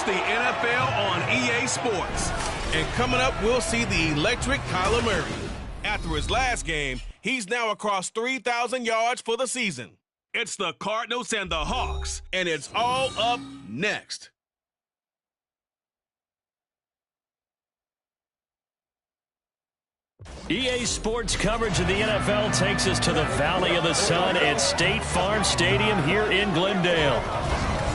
the NFL on EA Sports. And coming up, we'll see the electric Kyler Murray. After his last game, he's now across 3,000 yards for the season. It's the Cardinals and the Hawks, and it's all up next. EA Sports coverage of the NFL takes us to the Valley of the Sun at State Farm Stadium here in Glendale.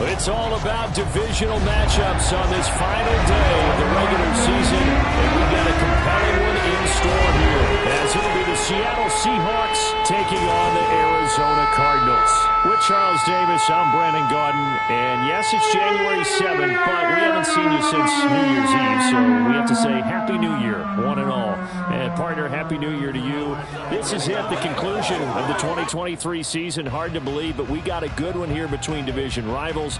It's all about divisional matchups on this final day of the regular season, and we've got a compelling one in store here, as it'll be the Seattle Seahawks taking on the Arizona Cardinals. With Charles Davis, I'm Brandon Gaudin, and yes, it's January 7th, but we haven't seen you since New Year's Eve, so we have to say Happy New Year, one and all. And partner, Happy New Year to you. This is it, the conclusion of the 2023 season. Hard to believe, but we got a good one here between division rivals.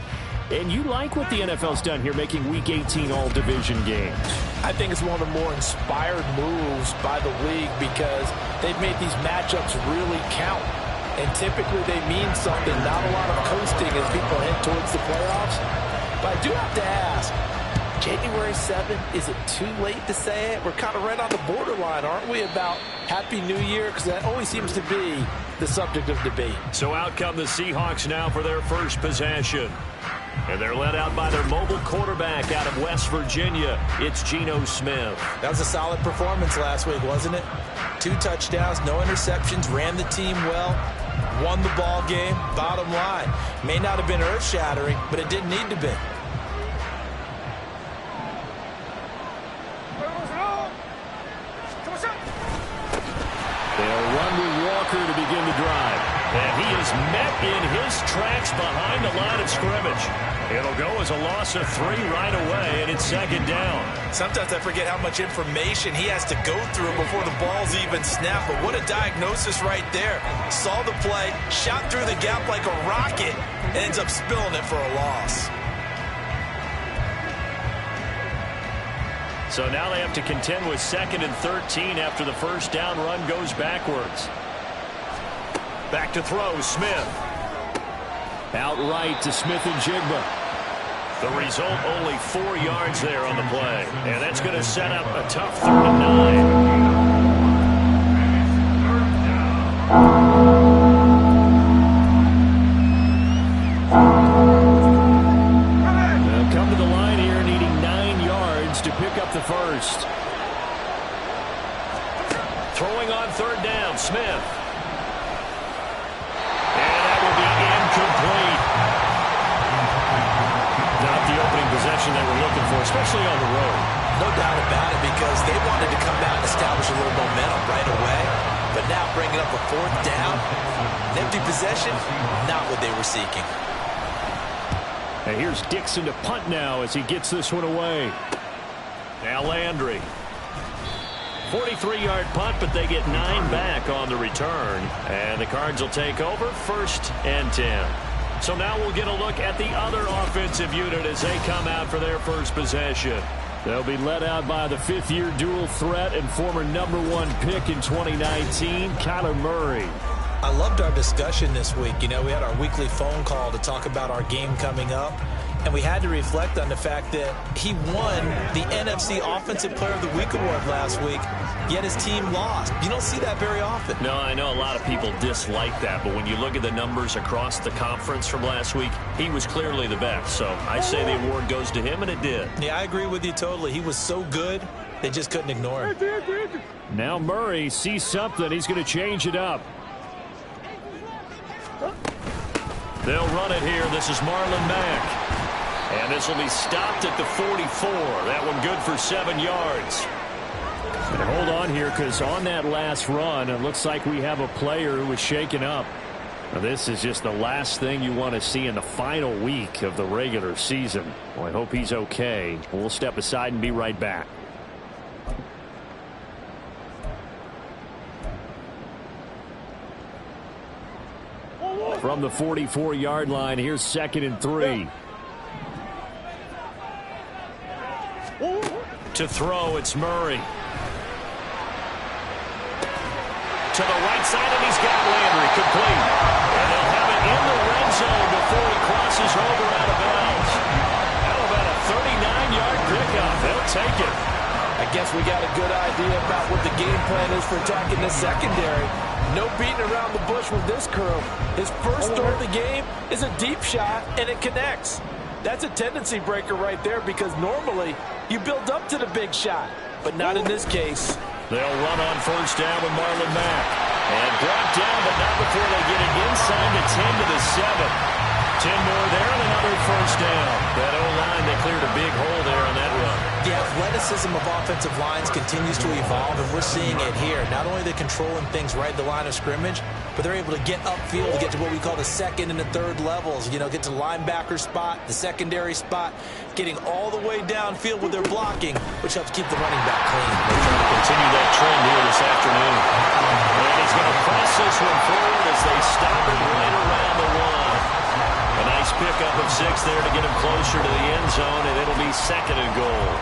And you like what the NFL's done here, making Week 18 all-division games. I think it's one of the more inspired moves by the league because they've made these matchups really count. And typically they mean something, not a lot of coasting as people head towards the playoffs. But I do have to ask, January 7th, is it too late to say it? We're kind of right on the borderline, aren't we, about Happy New Year? Because that always seems to be the subject of debate. So out come the Seahawks now for their first possession. And they're led out by their mobile quarterback out of West Virginia. It's Geno Smith. That was a solid performance last week, wasn't it? 2 touchdowns, no interceptions, ran the team well, won the ball game. Bottom line, may not have been earth-shattering, but it didn't need to be. They'll run with Walker to begin the drive. And he is met in his tracks behind the line of scrimmage. It'll go as a loss of 3 right away, and it's second down. Sometimes I forget how much information he has to go through before the ball's even snapped. But what a diagnosis right there. Saw the play, shot through the gap like a rocket, and ends up spilling it for a loss. So now they have to contend with 2nd and 13 after the first down run goes backwards. Back to throw, Smith. Outright to Smith and Jigba. The result, only 4 yards there on the play. And that's going to set up a tough 3rd and 9. They'll come to the line here needing 9 yards to pick up the first. Throwing on 3rd down, Smith. Incomplete. Not the opening possession they were looking for, especially on the road. No doubt about it, because they wanted to come out and establish a little momentum right away. But now bringing up a 4th down, an empty possession, not what they were seeking. And here's Dixon to punt now as he gets this one away. Now Landry. 43-yard punt, but they get 9 back on the return. And the Cards will take over 1st and 10. So now we'll get a look at the other offensive unit as they come out for their first possession. They'll be led out by the 5th-year dual threat and former #1 pick in 2019, Kyler Murray. I loved our discussion this week. You know, we had our weekly phone call to talk about our game coming up. And we had to reflect on the fact that he won the NFC Offensive Player of the Week award last week, yet his team lost. You don't see that very often. No, I know a lot of people dislike that, but when you look at the numbers across the conference from last week, he was clearly the best. So I say the award goes to him, and it did. Yeah, I agree with you totally. He was so good, they just couldn't ignore him. Now Murray sees something. He's going to change it up. They'll run it here. This is Marlon Mack. And this will be stopped at the 44. That one good for 7 yards. And hold on here, because on that last run, it looks like we have a player who was shaken up. Now, this is just the last thing you want to see in the final week of the regular season. Well, I hope he's okay. We'll step aside and be right back. From the 44-yard line, here's 2nd and 3. To throw, it's Murray. To the right side, and he's got Landry complete. And they'll have it in the red zone before he crosses over out of bounds. How about a take it. I guess we got a good idea about what the game plan is for attacking the secondary. No beating around the bush with this crew. His first throw of the game is a deep shot, and it connects. That's a tendency breaker right there because normally you build up to the big shot, but not in this case. They'll run on first down with Marlon Mack. And brought down, but not before they get it inside the 10 to the 7. 10 more there and another first down. That O-line, they cleared a big hole there on that run. The athleticism of offensive lines continues to evolve, and we're seeing it here. Not only are they controlling things right at the line of scrimmage, but they're able to get upfield to get to what we call the second and the third levels. You know, get to the linebacker spot, the secondary spot, getting all the way downfield with their blocking, which helps keep the running back clean. They're trying to continue that trend here this afternoon. And he's going to press this one forward as they stop it right around the one. A nice pickup of 6 there to get him closer to the end zone, and it'll be second and goal.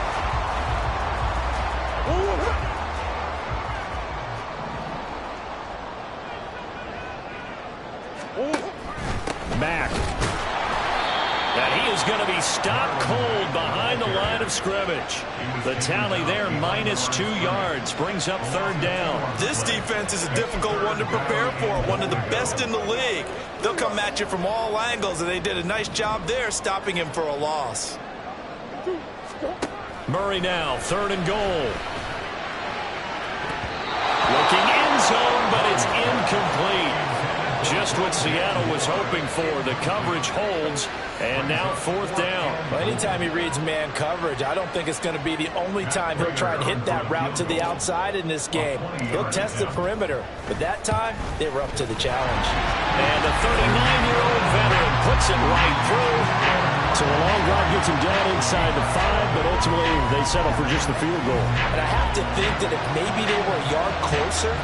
Mack. And he is going to be stopped cold behind the line of scrimmage. The tally there, -2 yards, brings up third down. This defense is a difficult one to prepare for, one of the best in the league. They'll come at you from all angles, and they did a nice job there stopping him for a loss. Murray now, third and goal. Looking end zone, but it's incomplete. Just what Seattle was hoping for. The coverage holds, and now fourth down. Well, anytime he reads man coverage, I don't think it's going to be the only time he'll try and hit that route to the outside in this game. He'll test the perimeter, but that time they were up to the challenge. And the 39-year-old veteran puts it right through. So a long drive gets him down inside the 5, but ultimately they settle for just the field goal. And I have to think that if maybe they were a yard closer,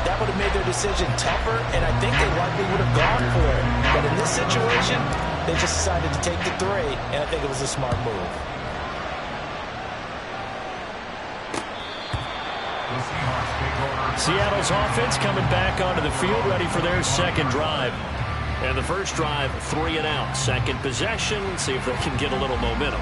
that would have made their decision tougher, and I think they likely would have gone for it. But in this situation, they just decided to take the 3, and I think it was a smart move. Seattle's offense coming back onto the field, ready for their second drive. And the first drive, 3 and out. Second possession, see if they can get a little momentum.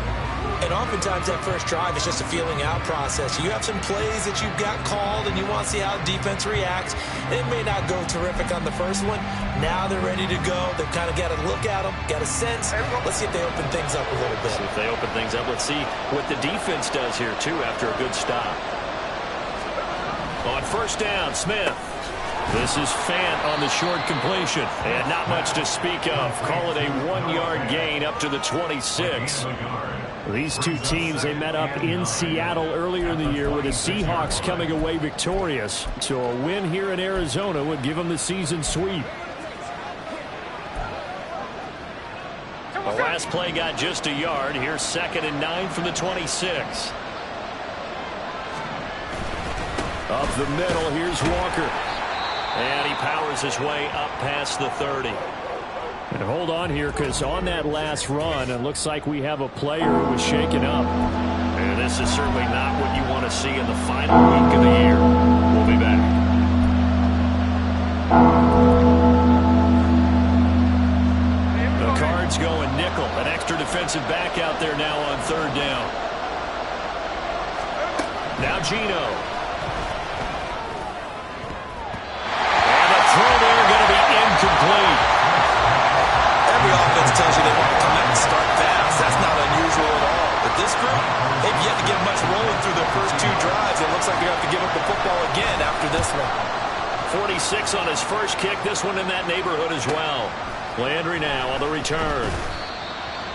And oftentimes that first drive is just a feeling out process. You have some plays that you've got called and you want to see how the defense reacts. It may not go terrific on the first one. Now they're ready to go. They've kind of got a look at them, got a sense. Let's see if they open things up a little bit. See if they open things up. Let's see what the defense does here, too, after a good stop. On first down, Smith. This is Fant on the short completion. And not much to speak of. Call it a 1-yard gain up to the 26. These two teams, they met up in Seattle earlier in the year with the Seahawks coming away victorious. So a win here in Arizona would give them the season sweep. The last play got just a yard. Here's 2nd and 9 from the 26. Up the middle, here's Walker. And he powers his way up past the 30. And hold on here, because on that last run, it looks like we have a player who was shaken up. And this is certainly not what you want to see in the final week of the year. We'll be back. The Cards going nickel. An extra defensive back out there now on third down. Now Gino. And the throw there going to be incomplete. Every offense tells you they want to come out and start fast. That's not unusual at all. But this group, they've yet to get much rolling through their first 2 drives. It looks like they have to give up the football again after this one. 46 on his first kick. This one in that neighborhood as well. Landry now on the return.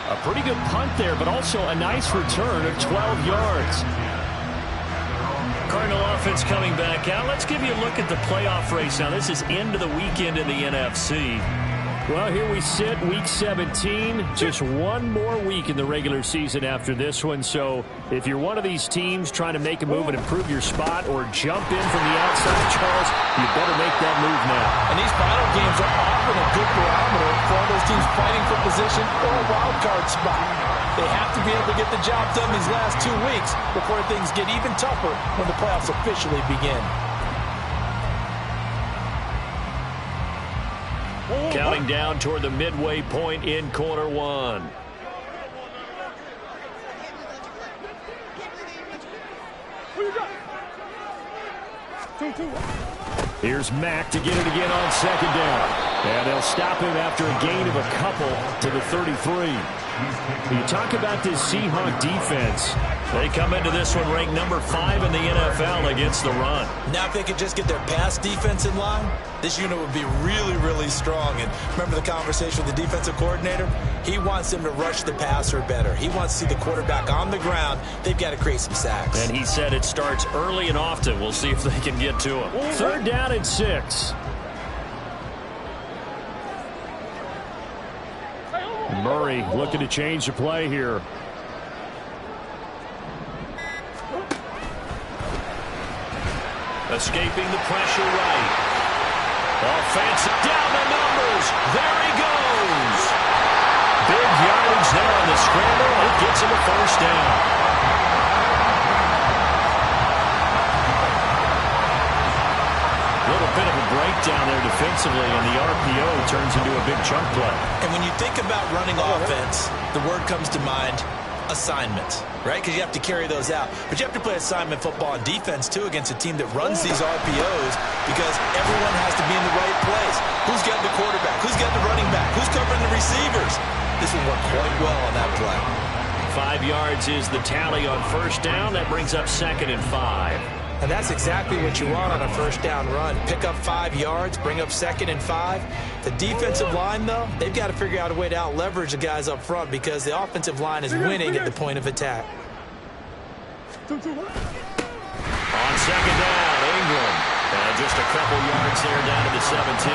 A pretty good punt there, but also a nice return of 12 yards. Cardinal offense coming back out. Let's give you a look at the playoff race now. This is end of the weekend in the NFC. Well, here we sit, Week 17. Just one more week in the regular season after this one. So if you're one of these teams trying to make a move and improve your spot or jump in from the outside, Charles, you better make that move now. And these final games are often a good barometer for all those teams fighting for position or a wild card spot. They have to be able to get the job done these last 2 weeks before things get even tougher when the playoffs officially begin. Counting down toward the midway point in quarter one. Here's Mack to get it again on second down. And they'll stop him after a gain of a couple to the 33. You talk about this Seahawks defense. They come into this one ranked number 5 in the NFL against the run. Now if they could just get their pass defense in line, this unit would be really, really strong. And remember the conversation with the defensive coordinator? He wants them to rush the passer better. He wants to see the quarterback on the ground. They've got to create some sacks. And he said it starts early and often. We'll see if they can get to him. 3rd down and 6. Murray looking to change the play here. Escaping the pressure right. Offensive down the numbers. There he goes. Big yardage there on the scramble. It gets him a 1st down. A little bit of a breakdown there defensively, and the RPO turns into a big chunk play. And when you think about running offense, the word comes to mind, assignments, right? Because you have to carry those out. But you have to play assignment football on defense, too, against a team that runs these RPOs because everyone has to be in the right place. Who's got the quarterback? Who's got the running back? Who's covering the receivers? This will work quite well on that play. 5 yards is the tally on 1st down. That brings up 2nd and 5. And that's exactly what you want on a 1st down run. Pick up 5 yards, bring up 2nd and 5. The defensive line, though, they've got to figure out a way to out-leverage the guys up front because the offensive line is winning at the point of attack. On 2nd down, Ingram. And just a couple yards there down to the 17.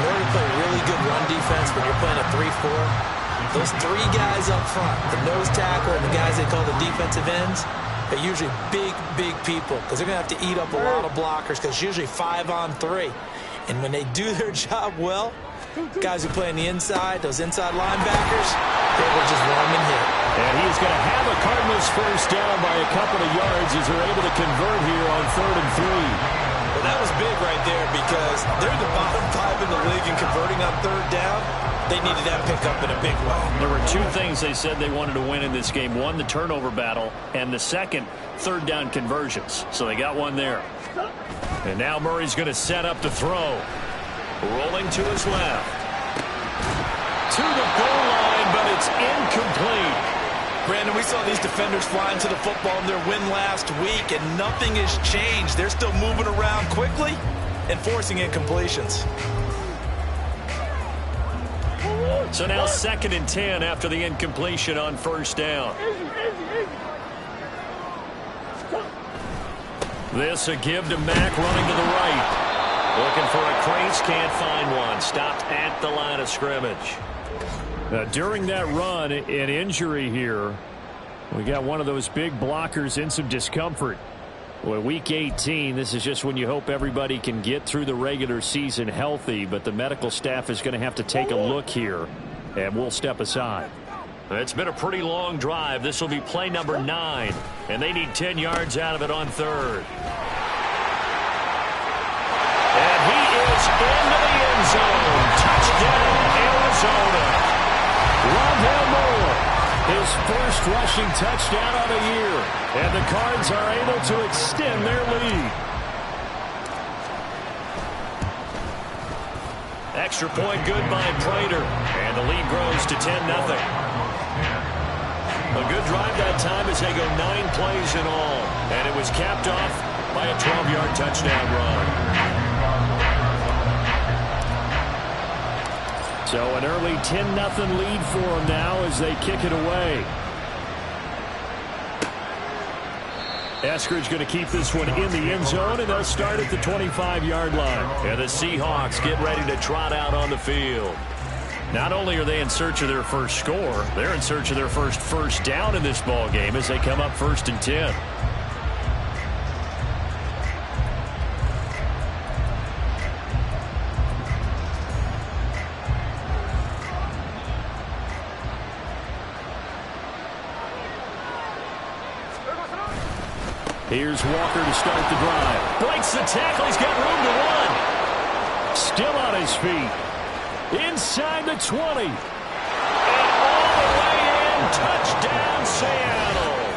In order to play really good run defense when you're playing a 3-4, those 3 guys up front, the nose tackle and the guys they call the defensive ends, they're usually big, big people because they're going to have to eat up a lot of blockers because it's usually 5-on-3. And when they do their job well, guys who play on the inside, those inside linebackers, they're able to just run and hit. And he's going to have a Cardinals 1st down by a couple of yards as they're able to convert here on 3rd and 3. Well, that was big right there because they're the bottom 5 in the league in converting on 3rd down. They needed that pickup in a big way. There were 2 things they said they wanted to win in this game. 1, the turnover battle, and the second, 3rd down conversions. So they got one there. And now Murray's going to set up to throw. Rolling to his left. To the goal line, but it's incomplete. Brandon, we saw these defenders flying to the football in their win last week, and nothing has changed. They're still moving around quickly and forcing incompletions. So now 2nd and 10 after the incompletion on 1st down. This a give to Mack running to the right. Looking for a crease, can't find one. Stopped at the line of scrimmage. During that run, an injury here. We got one of those big blockers in some discomfort. Well, week 18, this is just when you hope everybody can get through the regular season healthy, but the medical staff is going to have to take a look here, and we'll step aside. It's been a pretty long drive. This will be play number 9, and they need 10 yards out of it on 3rd. And he is into the end zone. Touchdown, Arizona. Rondale Moore, his first rushing touchdown of the year. And the Cards are able to extend their lead. Extra point good by Prater. And the lead grows to 10-0. A good drive that time as they go 9 plays in all. And it was capped off by a 12-yard touchdown run. So an early 10-0 lead for them now as they kick it away. Eskridge going to keep this one in the end zone, and they'll start at the 25-yard line. And the Seahawks get ready to trot out on the field. Not only are they in search of their first score, they're in search of their first down in this ball game as they come up 1st and 10. Here's Walker to start the drive. Breaks the tackle. He's got room to run. Still on his feet. Inside the 20. And all the way in. Touchdown, Seattle.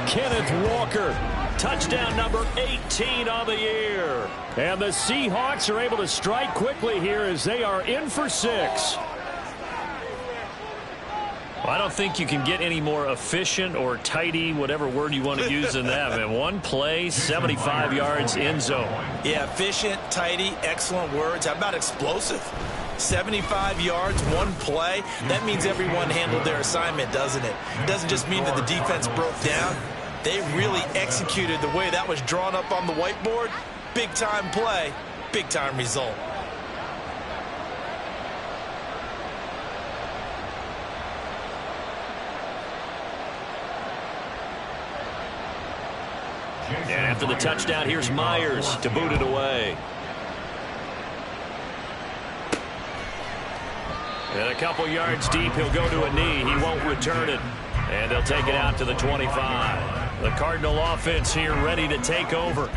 Kenneth Kenneth Walker. Touchdown number 18 on the year. And the Seahawks are able to strike quickly here as they are in for 6. Well, I don't think you can get any more efficient or tidy, whatever word you want to use in that. Man, one play, 75 yards, end zone. Yeah, efficient, tidy, excellent words. How about explosive? 75 yards, one play. That means everyone handled their assignment, doesn't it? It doesn't just mean that the defense broke down. They really executed the way that was drawn up on the whiteboard. Big-time play, big-time result. And after the touchdown, here's Myers to boot it away. And a couple yards deep, he'll go to a knee. He won't return it. And they'll take it out to the 25. The Cardinal offense here ready to take over.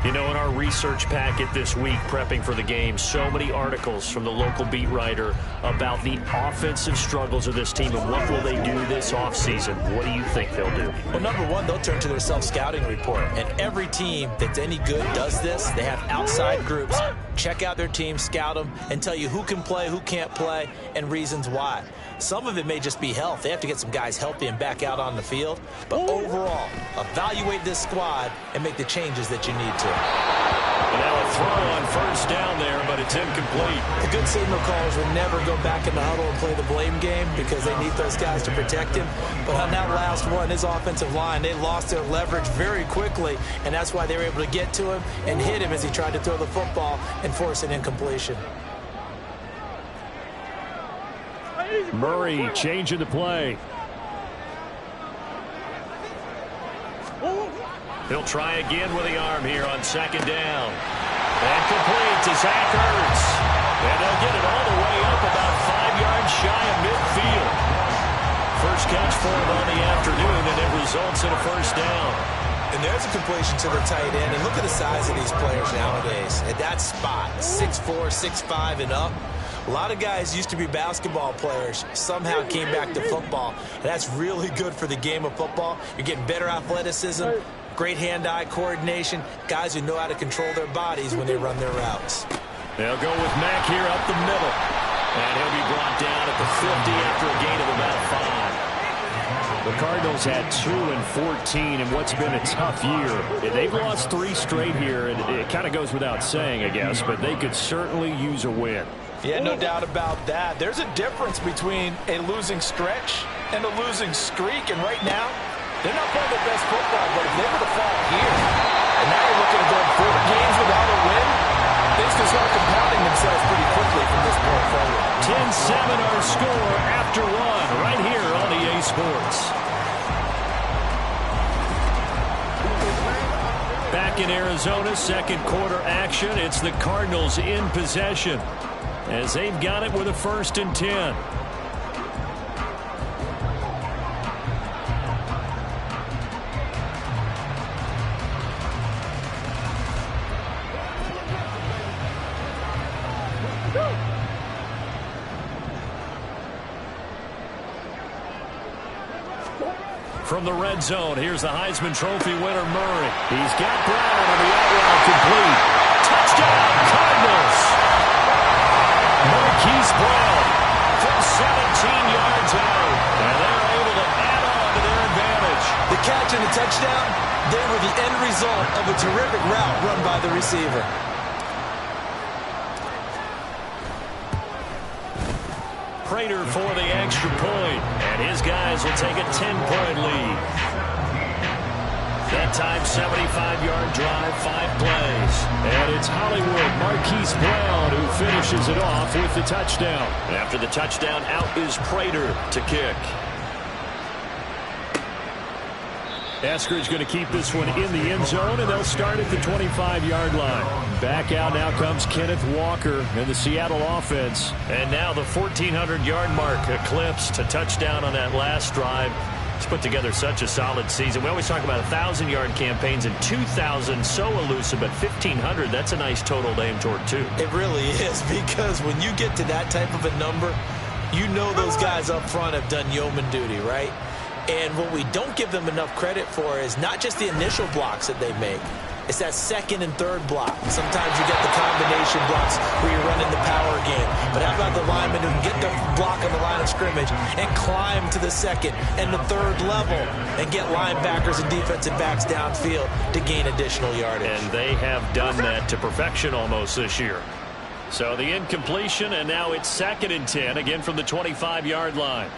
You know, in our research packet this week, prepping for the game, so many articles from the local beat writer about the offensive struggles of this team and what will they do this offseason. What do you think they'll do? Well, number one, they'll turn to their self-scouting report. And every team that's any good does this. They have outside groups. Check out their team, scout them, and tell you who can play, who can't play, and reasons why. Some of it may just be health. They have to get some guys healthy and back out on the field. But overall, evaluate this squad and make the changes that you need to. And now a throw on first down there, but it's incomplete. The good signal callers will never go back in the huddle and play the blame game because they need those guys to protect him. But on that last one, his offensive line, they lost their leverage very quickly, and that's why they were able to get to him and hit him as he tried to throw the football and force an incompletion. Murray changing the play. He'll try again with the arm here on second down. And complete to Zach Ertz. And they'll get it all the way up about 5 yards shy of midfield. First catch for him on the afternoon, and it results in a first down. And there's a completion to the tight end. And look at the size of these players nowadays. At that spot, 6'4", 6'5", and up. A lot of guys used to be basketball players, somehow came back to football. And that's really good for the game of football. You're getting better athleticism, great hand-eye coordination, guys who know how to control their bodies when they run their routes. They'll go with Mack here up the middle. And he'll be brought down at the 50 after a gain of about 5. The Cardinals had 2 and 14 in what's been a tough year. They've lost 3 straight here, and it kind of goes without saying, I guess, but they could certainly use a win. Yeah, no doubt about that. There's a difference between a losing stretch and a losing streak, and right now, they're not playing their best football, but if they were to fall here, and now you're looking at going 4 games without a win, things can start compounding themselves pretty quickly from this point forward. 10-7 our score after 1 right here on EA Sports. Back in Arizona, second quarter action. It's the Cardinals in possession as they've got it with a 1st and 10. From the red zone, here's the Heisman Trophy winner, Murray. He's got Brown on the out route complete. Touchdown, Cardinals! Marquise Brown from 17 yards out. And they're able to add on to their advantage. The catch and the touchdown, they were the end result of a terrific route run by the receiver. Prater for the extra point, and his guys will take a 10-point lead. That time, 75-yard drive, 5 plays. And it's Hollywood Marquise Brown who finishes it off with the touchdown. And after the touchdown, out is Prater to kick. Eskridge going to keep this one in the end zone, and they'll start at the 25-yard line. Back out now comes Kenneth Walker and the Seattle offense. And now the 1,400-yard mark eclipsed, a touchdown on that last drive. He's put together such a solid season. We always talk about 1,000-yard campaigns, and 2,000 so elusive, but 1,500, that's a nice total to aim toward, too. It really is, because when you get to that type of a number, you know those guys up front have done yeoman duty, right? And what we don't give them enough credit for is not just the initial blocks that they make. It's that second and third block. Sometimes you get the combination blocks where you're running the power game. But how about the linemen who can get the block on the line of scrimmage and climb to the second and the third level and get linebackers and defensive backs downfield to gain additional yardage. And they have done that to perfection almost this year. So the incompletion, and now it's 2nd and 10, again from the 25-yard line.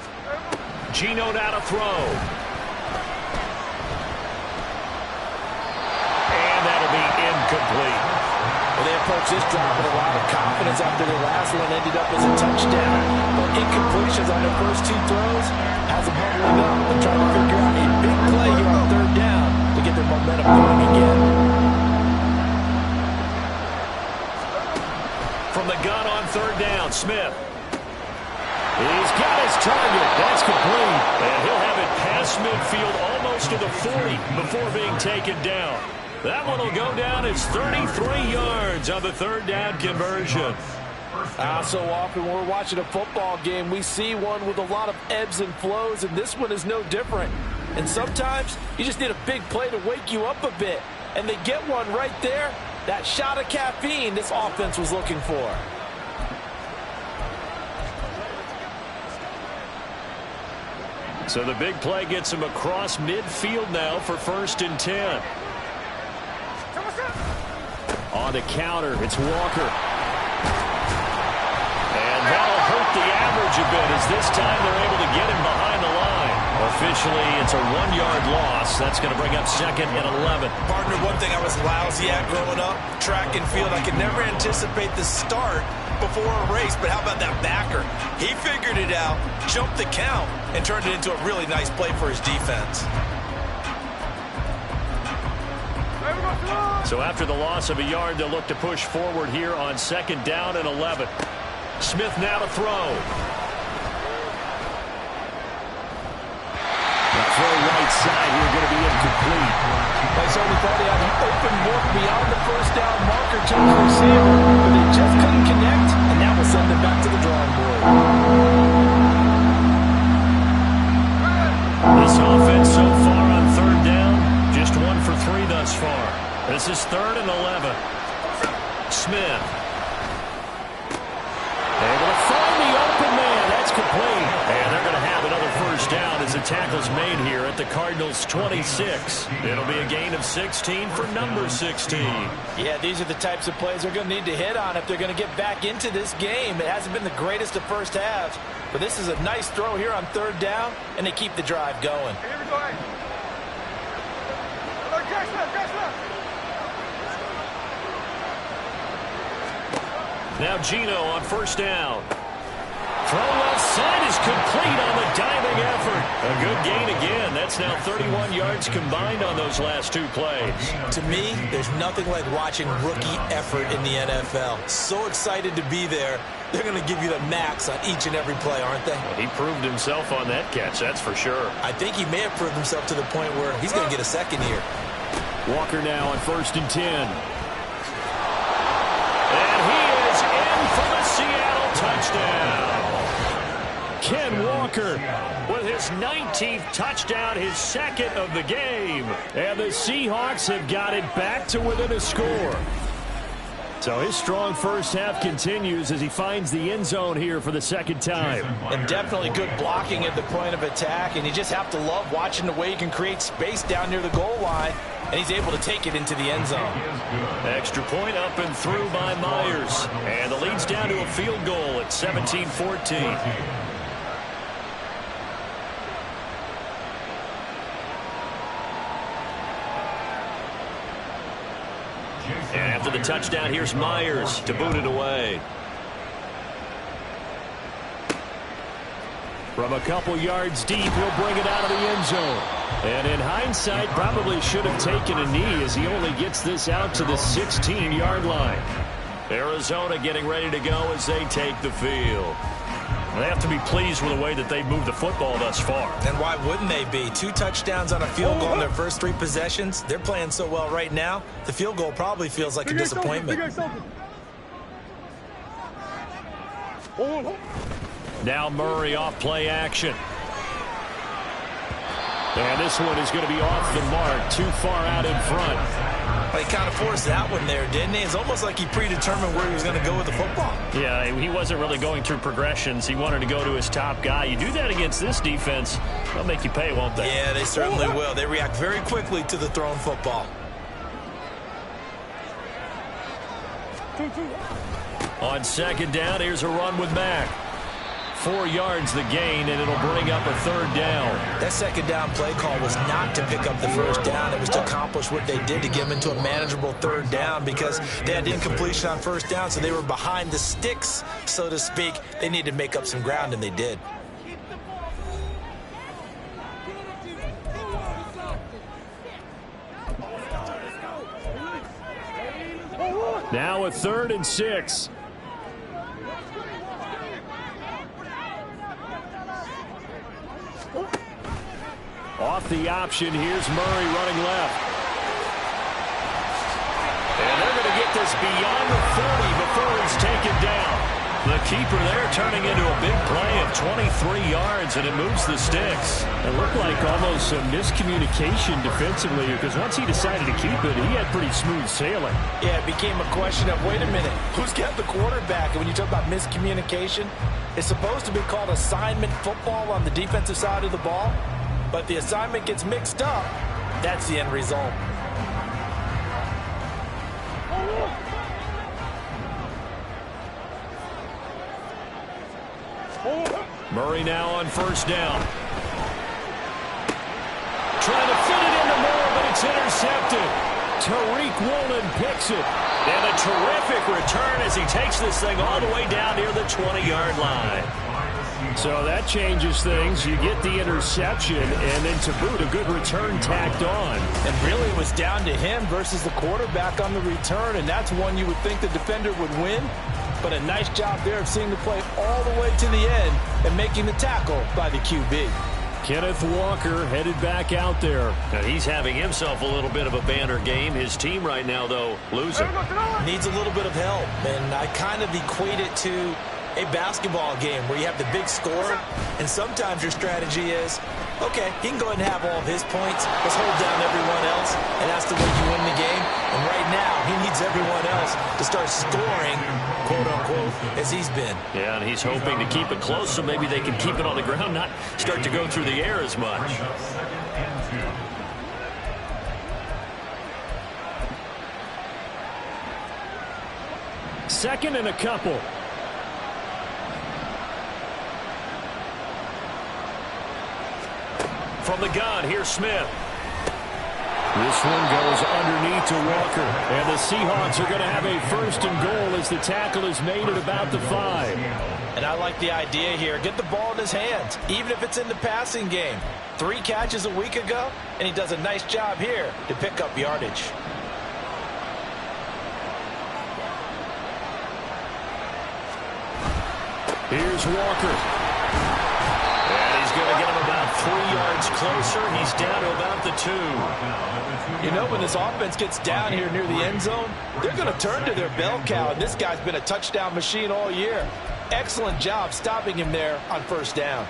Geno now to throw. Incomplete. Well, they approached this drive with a lot of confidence after the last one ended up as a touchdown. But incompletions on their first 2 throws has them humbling up and trying to figure out a big play here on 3rd down to get their momentum going again. From the gun on 3rd down, Smith. He's got his target. That's complete. And he'll have it past midfield almost to the 40 before being taken down. That one will go down as 33 yards on the 3rd down conversion. So often when we're watching a football game, we see one with a lot of ebbs and flows, and this one is no different. And sometimes you just need a big play to wake you up a bit. And they get one right there, that shot of caffeine this offense was looking for. So the big play gets him across midfield now for 1st and 10. On the counter, it's Walker. And that'll hurt the average a bit as this time they're able to get him behind the line. Officially, it's a 1-yard loss. That's going to bring up 2nd and 11. Partner, one thing I was lousy at growing up, track and field, I could never anticipate the start before a race, but how about that backer? He figured it out, jumped the count, and turned it into a really nice play for his defense. So after the loss of a yard, they'll look to push forward here on 2nd down and 11. Smith now to throw. The throw right side here going to be incomplete. They certainly thought they had an open look beyond the 1st down marker to the receiver, but they just couldn't connect, and that will send them back to the drawing board. This offense so far on 3rd down, just 1 for 3 thus far. This is 3rd and 11. Smith. Able to find the open man. That's complete. And they're going to have another 1st down as the tackle's made here at the Cardinals' 26. It'll be a gain of 16 for number 16. Yeah, these are the types of plays they're going to need to hit on if they're going to get back into this game. It hasn't been the greatest of first halves, but this is a nice throw here on 3rd down, and they keep the drive going. Now Geno on 1st down. Throw left side is complete on the diving effort. A good gain again. That's now 31 yards combined on those last 2 plays. To me, there's nothing like watching rookie effort in the NFL. So excited to be there. They're going to give you the max on each and every play, aren't they? Well, he proved himself on that catch, that's for sure. I think he may have proved himself to the point where he's going to get a second here. Walker now on 1st and 10. And he is in for the Seattle touchdown. Ken Walker with his 19th touchdown, his 2nd of the game. And the Seahawks have got it back to within a score. So his strong first half continues as he finds the end zone here for the 2nd time. And definitely good blocking at the point of attack, and you just have to love watching the way he can create space down near the goal line, and he's able to take it into the end zone. Extra point up and through by Myers. And the lead's down to a field goal at 17-14. And after the touchdown, here's Myers to boot it away. From a couple yards deep, he'll bring it out of the end zone. And in hindsight, probably should have taken a knee as he only gets this out to the 16-yard line. Arizona getting ready to go as they take the field. They have to be pleased with the way that they've moved the football thus far. And why wouldn't they be? 2 touchdowns on a field goal in their first 3 possessions. They're playing so well right now, the field goal probably feels like a disappointment. Now Murray off play action. And this one is going to be off the mark, too far out in front. Well, he kind of forced that one there, didn't he? It's almost like he predetermined where he was going to go with the football. Yeah, he wasn't really going through progressions. He wanted to go to his top guy. You do that against this defense, they'll make you pay, won't they? Yeah, they certainly will. They react very quickly to the thrown football. On second down, here's a run with Mack. 4 yards the gain, and it'll bring up a third down. That second down play call was not to pick up the first down. It was to accomplish what they did to get them into a manageable third down because they had incompletion on first down, so they were behind the sticks, so to speak. They needed to make up some ground, and they did. Now a 3rd and 6. Off the option, here's Murray running left. And they're going to get this beyond the 30 before he's taken down. The keeper there turning into a big play of 23 yards, and it moves the sticks. It looked like almost some miscommunication defensively because once he decided to keep it, he had pretty smooth sailing. Yeah, it became a question of, wait a minute, who's got the quarterback? And when you talk about miscommunication, it's supposed to be called assignment football on the defensive side of the ball. But the assignment gets mixed up. That's the end result. Murray now on first down. Trying to fit it into Moore, but it's intercepted. Tariq Woolen picks it. And a terrific return as he takes this thing all the way down near the 20-yard line. So that changes things. You get the interception, and then to boot, a good return tacked on. And really it was down to him versus the quarterback on the return, and that's one you would think the defender would win. But a nice job there of seeing the play all the way to the end and making the tackle by the QB. Kenneth Walker headed back out there. And he's having himself a little bit of a banner game. His team right now, though, losing. Needs a little bit of help, and I kind of equate it to a basketball game where you have the big score, and sometimes your strategy is, okay, he can go ahead and have all of his points. Let's hold down everyone else, and that's the way you win the game. And right now, he needs everyone else to start scoring, quote-unquote, as he's been. Yeah, and he's hoping to keep it close so maybe they can keep it on the ground, not start to go through the air as much. Second and a couple. From the gun, here's Smith. This one goes underneath to Walker. And the Seahawks are going to have a 1st and goal as the tackle is made at about the 5. And I like the idea here. Get the ball in his hands, even if it's in the passing game. 3 catches a week ago, and he does a nice job here to pick up yardage. Here's Walker. Going to get him about 3 yards closer. He's down to about the 2. You know, when this offense gets down here near the end zone, they're going to turn to their bell cow, and this guy's been a touchdown machine all year. Excellent job stopping him there on first down.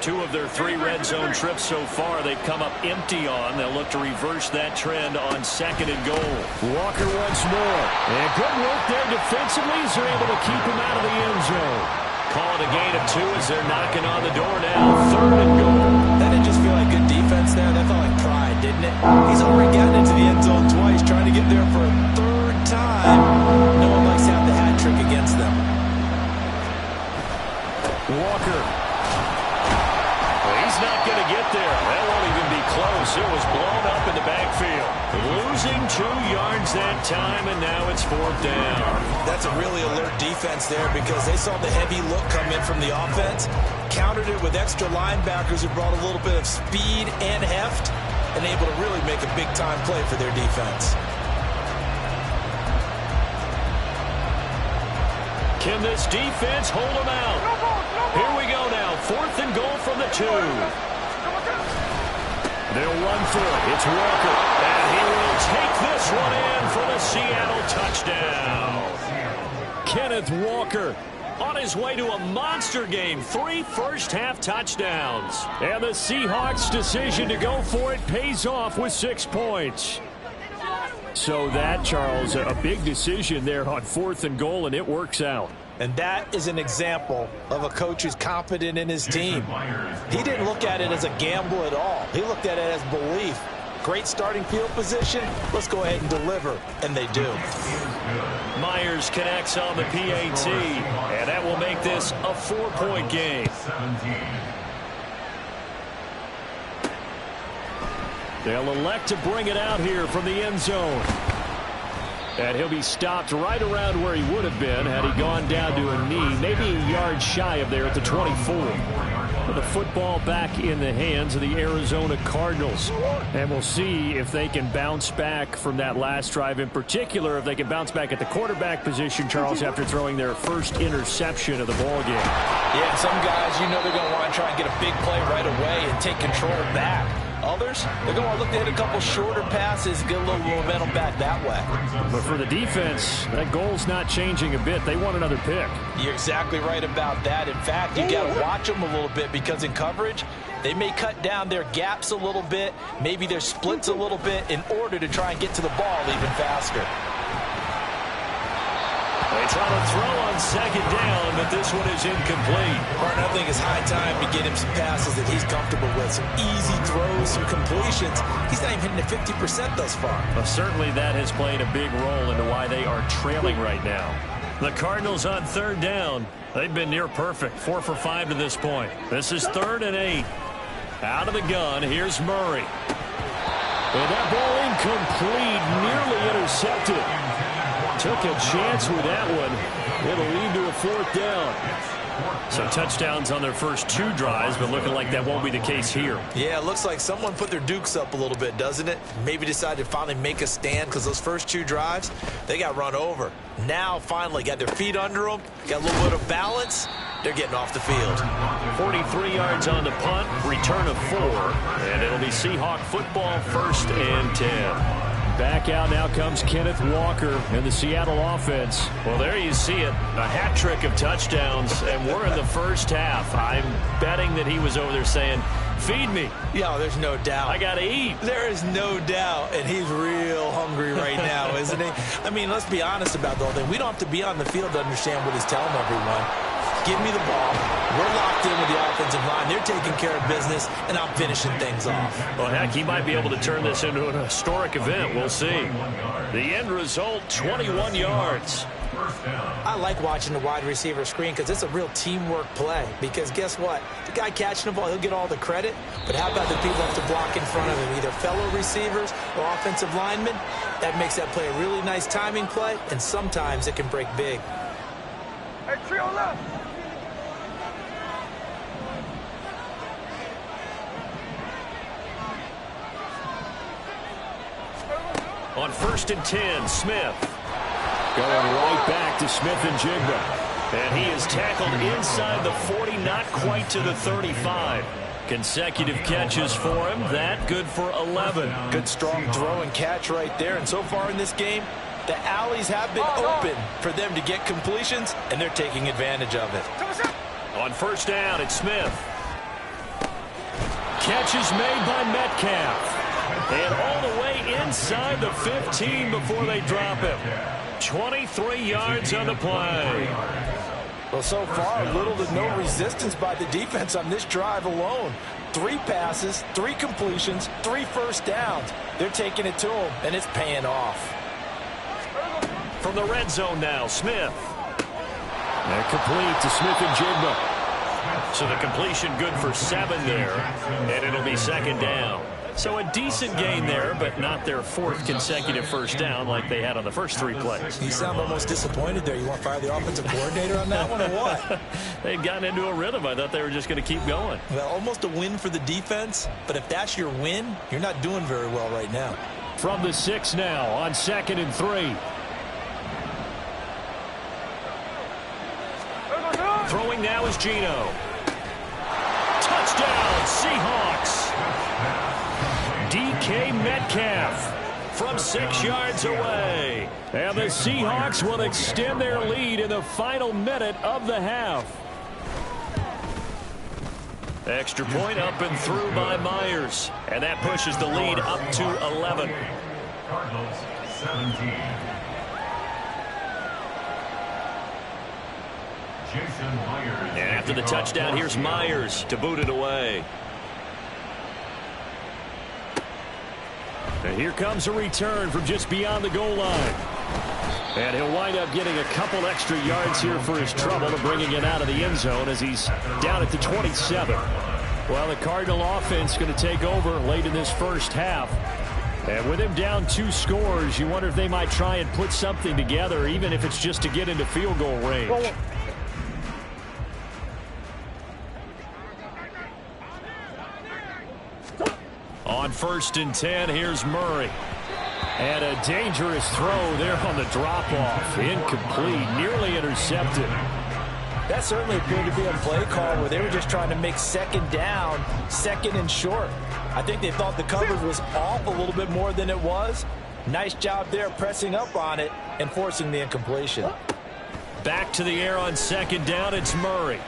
2 of their 3 red zone trips so far they've come up empty on. They'll look to reverse that trend on 2nd and goal. Walker once more. And good work there defensively as they're able to keep him out of the end zone. Call it a gain of 2 as they're knocking on the door now. 3rd and goal. That didn't just feel like good defense there. That felt like pride, didn't it? He's already gotten into the end zone twice, trying to get there for a 3rd time. No one likes to have the hat trick against them. Walker. Well, he's not going to get there. That won't even be close. It was blown up in the backfield. Losing 2 yards that time, and now it's 4th down. That's a really alert defense there because they saw the heavy look come in from the offense, countered it with extra linebackers who brought a little bit of speed and heft, and able to really make a big-time play for their defense. Can this defense hold them out? Here we go now. 4th and goal from the 2. They'll run through it. It's Walker. And he will take this one in for the Seattle touchdown. Kenneth Walker on his way to a monster game. 3 first-half touchdowns. And the Seahawks' decision to go for it pays off with 6 points. So that, Charles, a big decision there on 4th and goal, and it works out. And that is an example of a coach who's confident in his team. He didn't look at it as a gamble at all. He looked at it as belief. Great starting field position. Let's go ahead and deliver. And they do. Myers connects on the PAT, and that will make this a 4-point game. They'll elect to bring it out here from the end zone. And he'll be stopped right around where he would have been had he gone down to a knee, maybe a yard shy of there at the 24. With the football back in the hands of the Arizona Cardinals. And we'll see if they can bounce back from that last drive, in particular if they can bounce back at the quarterback position, Charles, after throwing their first interception of the ballgame. Yeah, some guys, you know they're going to want to try and get a big play right away and take control back. Others, they're going to look to hit a couple shorter passes, get a little momentum back that way. But for the defense, that goal's not changing a bit. They want another pick. You're exactly right about that. In fact, you got to watch them a little bit because in coverage, they may cut down their gaps a little bit, maybe their splits a little bit in order to try and get to the ball even faster. They try to throw on 2nd down, but this one is incomplete. Martin, I think it's high time to get him some passes that he's comfortable with. Some easy throws, some completions. He's not even hitting at 50% thus far. Well, certainly that has played a big role into why they are trailing right now. The Cardinals on 3rd down. They've been near perfect. 4 for 5 to this point. This is 3rd and 8. Out of the gun, here's Murray. And that ball incomplete, nearly intercepted. Took a chance with that one. It'll lead to a 4th down. So touchdowns on their first 2 drives, but looking like that won't be the case here. Yeah, it looks like someone put their dukes up a little bit, doesn't it? Maybe decided to finally make a stand because those first 2 drives, they got run over. Now, finally, got their feet under them, got a little bit of balance. They're getting off the field. 43 yards on the punt, return of 4, and it'll be Seahawk football, 1st and 10. Back out now comes Kenneth Walker and the Seattle offense. Well, there you see it. A hat trick of touchdowns, and we're in the first half. I'm betting that he was over there saying, feed me. Yeah, there's no doubt. I got to eat. There is no doubt, and he's real hungry right now, isn't he? I mean, let's be honest about the whole thing. We don't have to be on the field to understand what he's telling everyone. Give me the ball. We're locked in with the offensive line. They're taking care of business, and I'm finishing things off. Well, heck, he might be able to turn this into an historic event. We'll see. The end result, 21 yards. I like watching the wide receiver screen because it's a real teamwork play. Because guess what? The guy catching the ball, he'll get all the credit. But how about the people have to block in front of him, either fellow receivers or offensive linemen? That makes that play a really nice timing play, and sometimes it can break big. Hey, trio left. On 1st and 10, Smith. Going right back to Smith and Jigba. And he is tackled inside the 40, not quite to the 35. Consecutive catches for him. That good for 11. Good strong throw and catch right there. And so far in this game, the alleys have been open for them to get completions, and they're taking advantage of it. On 1st down, it's Smith. Catch is made by Metcalf. And all the way inside the 15 before they drop him. 23 yards on the play. Well, so far, little to no resistance by the defense on this drive alone. 3 passes, 3 completions, 3 first downs. They're taking it to him, and it's paying off. From the red zone now, Smith. And complete to Smith and Jigba. So the completion good for 7 there, and it'll be 2nd down. So a decent gain there, but not their 4th consecutive first down like they had on the first 3 plays. You sound almost disappointed there. You want to fire the offensive coordinator on that one or what? They'd gotten into a rhythm. I thought they were just going to keep going. Well, almost a win for the defense, but if that's your win, you're not doing very well right now. From the 6 now on 2nd and 3. Throwing now is Geno. Touchdown, Seahawks. DK Metcalf from 6 yards away. And the Seahawks will extend their lead in the final minute of the half. Extra point up and through by Myers. And that pushes the lead up to 11. Cardinals 17. Jason Myers. And after the touchdown, here's Myers to boot it away. And here comes a return from just beyond the goal line. And he'll wind up getting a couple extra yards here for his trouble to bringing it out of the end zone as he's down at the 27. Well, the Cardinal offense going to take over late in this first half. And with him down 2 scores, you wonder if they might try and put something together, even if it's just to get into field goal range. On 1st and 10, here's Murray. And a dangerous throw there on the drop-off. Incomplete, nearly intercepted. That certainly appeared to be a play call where they were just trying to make second down, second and short. I think they thought the coverage was off a little bit more than it was. Nice job there pressing up on it and forcing the incompletion. Back to the air on 2nd down, it's Murray.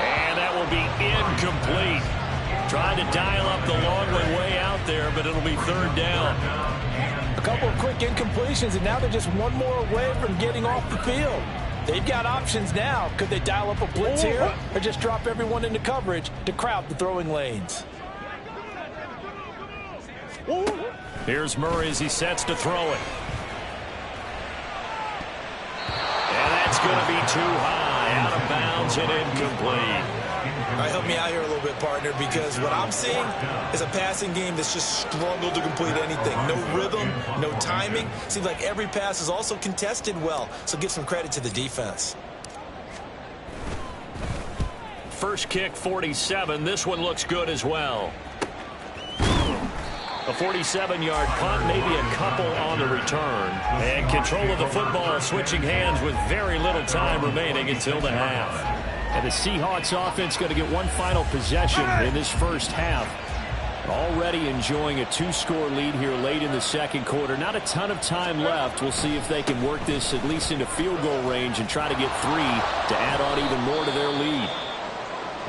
And that will be incomplete. Trying to dial up the long way out there, but it'll be 3rd down. A couple of quick incompletions, and now they're just one more away from getting off the field. They've got options now. Could they dial up a blitz here or just drop everyone into coverage to crowd the throwing lanes? Here's Murray as he sets to throw it. And that's going to be too high, out of bounds and incomplete. All right, help me out here a little bit, partner, because what I'm seeing is a passing game that's just struggled to complete anything. No rhythm, no timing. Seems like every pass is also contested well, so give some credit to the defense. First kick, 47. This one looks good as well. A 47-yard punt, maybe a couple on the return. And control of the football switching hands with very little time remaining until the half. And the Seahawks offense going to get one final possession in this first half. Already enjoying a 2-score lead here late in the 2nd quarter. Not a ton of time left. We'll see if they can work this at least into field goal range and try to get 3 to add on even more to their lead.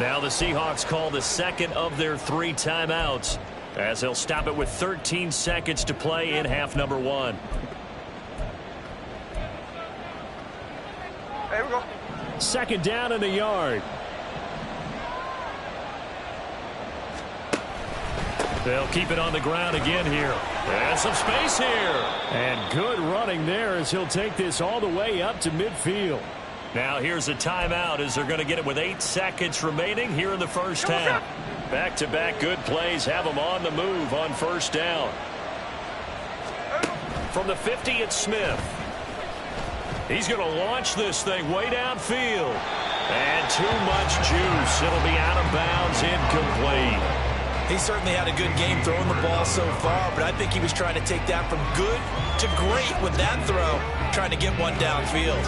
Now the Seahawks call the 2nd of their 3 timeouts as they'll stop it with 13 seconds to play in half number 1. Here we go. 2nd down and a yard. They'll keep it on the ground again here. And some space here. And good running there as he'll take this all the way up to midfield. Now here's a timeout as they're going to get it with 8 seconds remaining here in the first half. Back-to-back good plays have them on the move on 1st down. From the 50, it's Smith. He's going to launch this thing way downfield. And too much juice. It'll be out of bounds, incomplete. He certainly had a good game throwing the ball so far, but I think he was trying to take that from good to great with that throw, trying to get one downfield.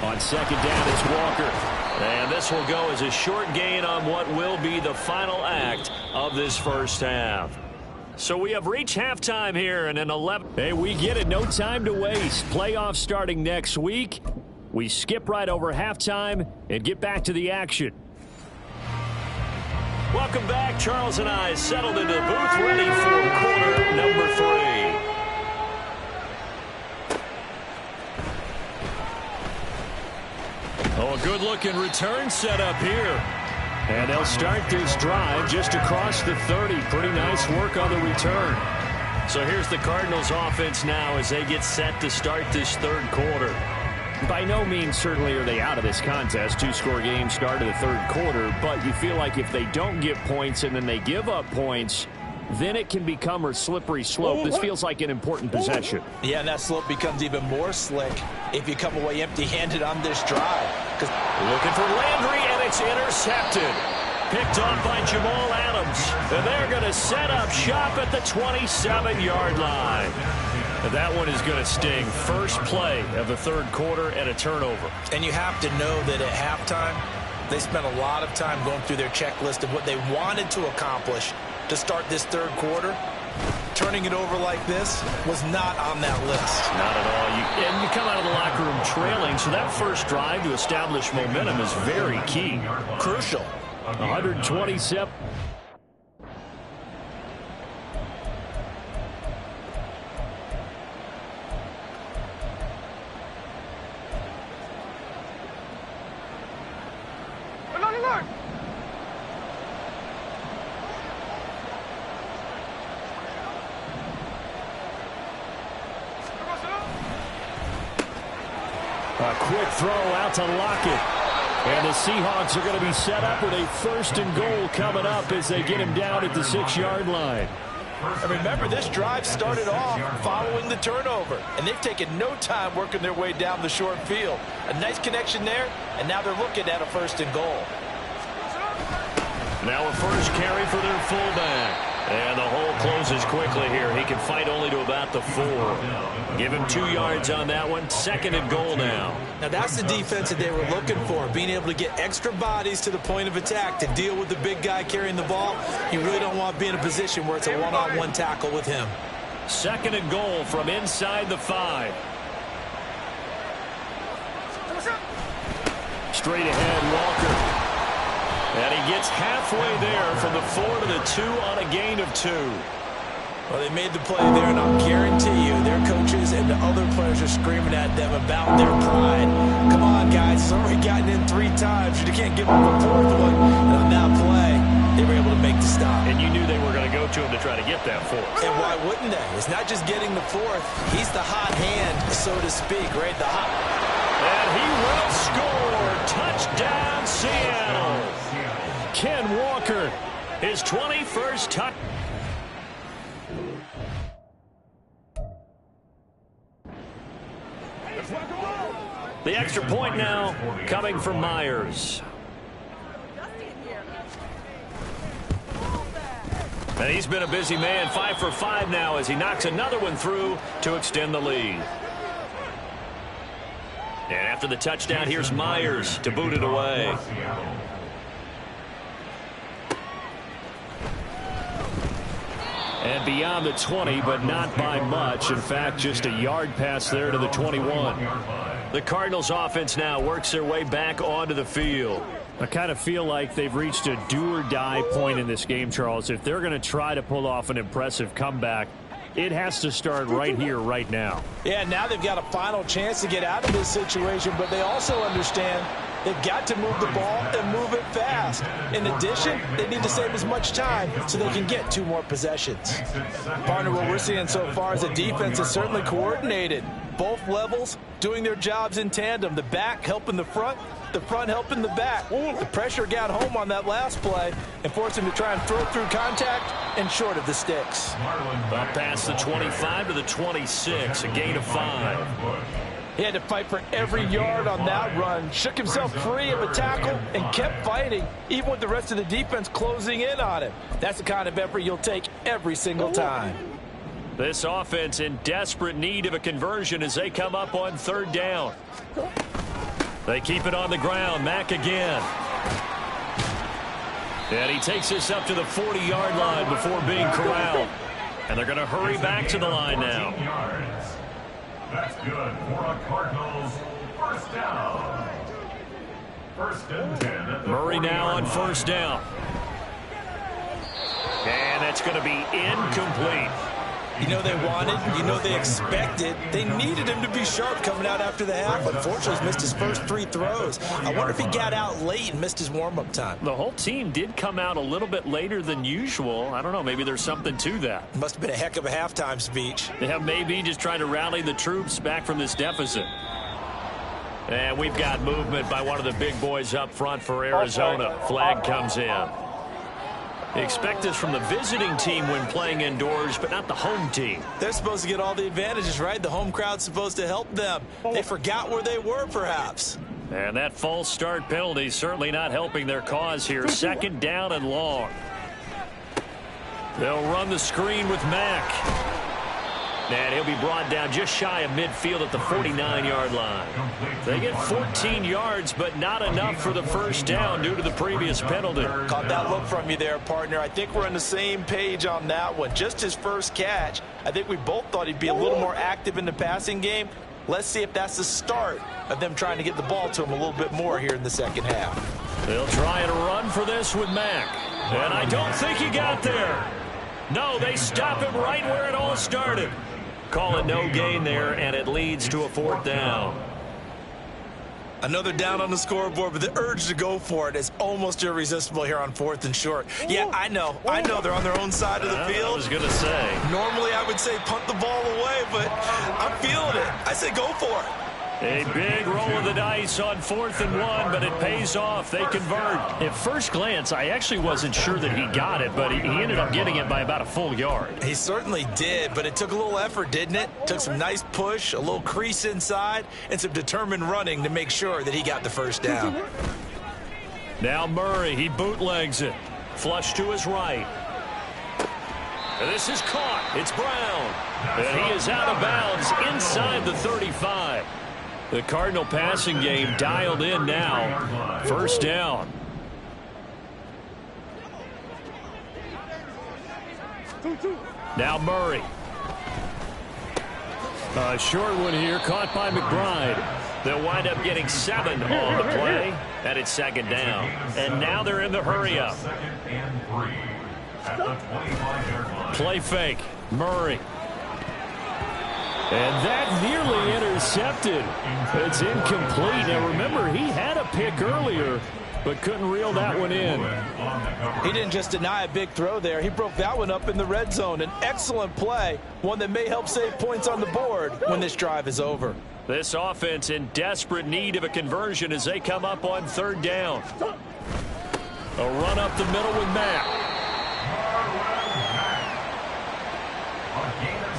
On 2nd down, it's Walker. And this will go as a short gain on what will be the final act of this first half. So we have reached halftime here in an 11. Hey, we get it. No time to waste. Playoffs starting next week. We skip right over halftime and get back to the action. Welcome back. Charles and I settled into the booth ready for quarter number 3. Oh, a good-looking return set up here. And they'll start this drive just across the 30. Pretty nice work on the return. So here's the Cardinals offense now as they get set to start this 3rd quarter. By no means certainly are they out of this contest. 2-score game start of the 3rd quarter. But you feel like if they don't get points and then they give up points, then it can become a slippery slope. This feels like an important possession. Yeah, and that slope becomes even more slick if you come away empty-handed on this drive. Looking for Landry, and it's intercepted. Picked off by Jamal Adams. And they're going to set up shop at the 27-yard line. That one is going to sting. First play of the third quarter and a turnover. And you have to know that at halftime, they spent a lot of time going through their checklist of what they wanted to accomplish to start this third quarter. Turning it over like this was not on that list. Not at all. And you come out of the locker room trailing, so that first drive to establish momentum is very key. Crucial. 127. A quick throw out to Lockett. And the Seahawks are going to be set up with a 1st and goal coming up as they get him down at the 6-yard line. And remember, this drive started off following the turnover, and they've taken no time working their way down the short field. A nice connection there, and now they're looking at a 1st and goal. Now a first carry for their fullback. And the hole closes quickly here. He can fight only to about the 4. Give him 2 yards on that one. 2nd and goal now. Now that's the defense that they were looking for, being able to get extra bodies to the point of attack to deal with the big guy carrying the ball. You really don't want to be in a position where it's a one-on-one tackle with him. 2nd and goal from inside the 5. Straight ahead, Walker. And he gets halfway there from the 4 to the 2 on a gain of 2. Well, they made the play there, and I'll guarantee you their coaches and the other players are screaming at them about their pride. Come on, guys. It's already gotten in 3 times. You can't give them a 4th one. And on that play, they were able to make the stop. And you knew they were going to go to him to try to get that 4th. And why wouldn't they? It's not just getting the 4th. He's the hot hand, so to speak, right? The hot. And he will score. Touchdown, Seattle. Ken Walker, his 21st touch. The extra point now coming from Myers. And he's been a busy man, 5 for 5 now as he knocks another one through to extend the lead. And after the touchdown, here's Myers to boot it away. And beyond the 20, but not by much. In fact, just a yard pass there to the 21. The Cardinals offense now works their way back onto the field. I kind of feel like they've reached a do-or-die point in this game, Charles. If they're going to try to pull off an impressive comeback, it has to start right here, right now. Yeah, now they've got a final chance to get out of this situation, but they also understand they've got to move the ball and move it fast. In addition, they need to save as much time so they can get 2 more possessions. Partner, what we're seeing so far is a defense that's certainly coordinated. Both levels doing their jobs in tandem. The back helping the front helping the back. The pressure got home on that last play and forced him to try and throw through contact and short of the sticks. Up past the 25 to the 26, a gain of 5. He had to fight for every yard on that run. Shook himself free of a tackle and kept fighting, even with the rest of the defense closing in on him. That's the kind of effort you'll take every single time. This offense in desperate need of a conversion as they come up on 3rd down. They keep it on the ground. Mack again. And he takes this up to the 40-yard line before being corralled. And they're going to hurry back to the line now. That's good for a Cardinals 1st down. 1st and 10 at the Murray now on 1st down. And that's going to be incomplete. You know they wanted, you know they expected. They needed him to be sharp coming out after the half. Unfortunately, he's missed his first 3 throws. I wonder if he got out late and missed his warm-up time. The whole team did come out a little bit later than usual. I don't know, maybe there's something to that. Must have been a heck of a halftime speech. Yeah, maybe just trying to rally the troops back from this deficit. And we've got movement by one of the big boys up front for Arizona. Flag comes in. They expect this from the visiting team when playing indoors, but not the home team. They're supposed to get all the advantages, right? The home crowd's supposed to help them. They forgot where they were, perhaps. And that false start penalty certainly not helping their cause here. 2nd down and long. They'll run the screen with Mack. And he'll be brought down just shy of midfield at the 49-yard line. They get 14 yards, but not enough for the first down due to the previous penalty. Caught that look from you there, partner. I think we're on the same page on that one. Just his first catch. I think we both thought he'd be a little more active in the passing game. Let's see if that's the start of them trying to get the ball to him a little bit more here in the second half. They'll try and run for this with Mack. And I don't think he got there. No, they stop him right where it all started. Call it no gain there, and it leads to a fourth down. Another down on the scoreboard, but the urge to go for it is almost irresistible here on 4th and short. Yeah, I know they're on their own side of the field. I was going to say. Normally I would say punt the ball away, but I'm feeling it. I say go for it. A big roll of the dice on 4th and 1, but it pays off. They convert. At first glance, I actually wasn't sure that he got it, but he ended up getting it by about a full yard. He certainly did, but it took a little effort, didn't it? Took some nice push, a little crease inside, and some determined running to make sure that he got the first down. Now Murray, he bootlegs it. Flush to his right. This is caught. It's Brown. And he is out of bounds inside the 35. The Cardinal passing game dialed in now. First down. Now Murray. A short one here, caught by McBride. They'll wind up getting 7 on the play, and it's second down. And now they're in the hurry-up. Play fake. Murray. And that nearly intercepted. It's incomplete. Now, remember, he had a pick earlier, but couldn't reel that one in. He didn't just deny a big throw there. He broke that one up in the red zone. An excellent play, one that may help save points on the board when this drive is over. This offense in desperate need of a conversion as they come up on third down. A run up the middle with Mack.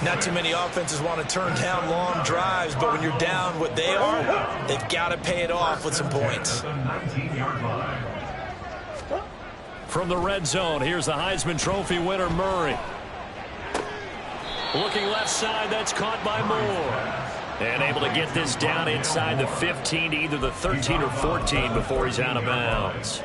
Not too many offenses want to turn down long drives, but when you're down what they are, they've got to pay it off with some points. From the red zone, here's the Heisman Trophy winner, Murray. Looking left side, that's caught by Moore. And able to get this down inside the 15 to either the 13 or 14 before he's out of bounds.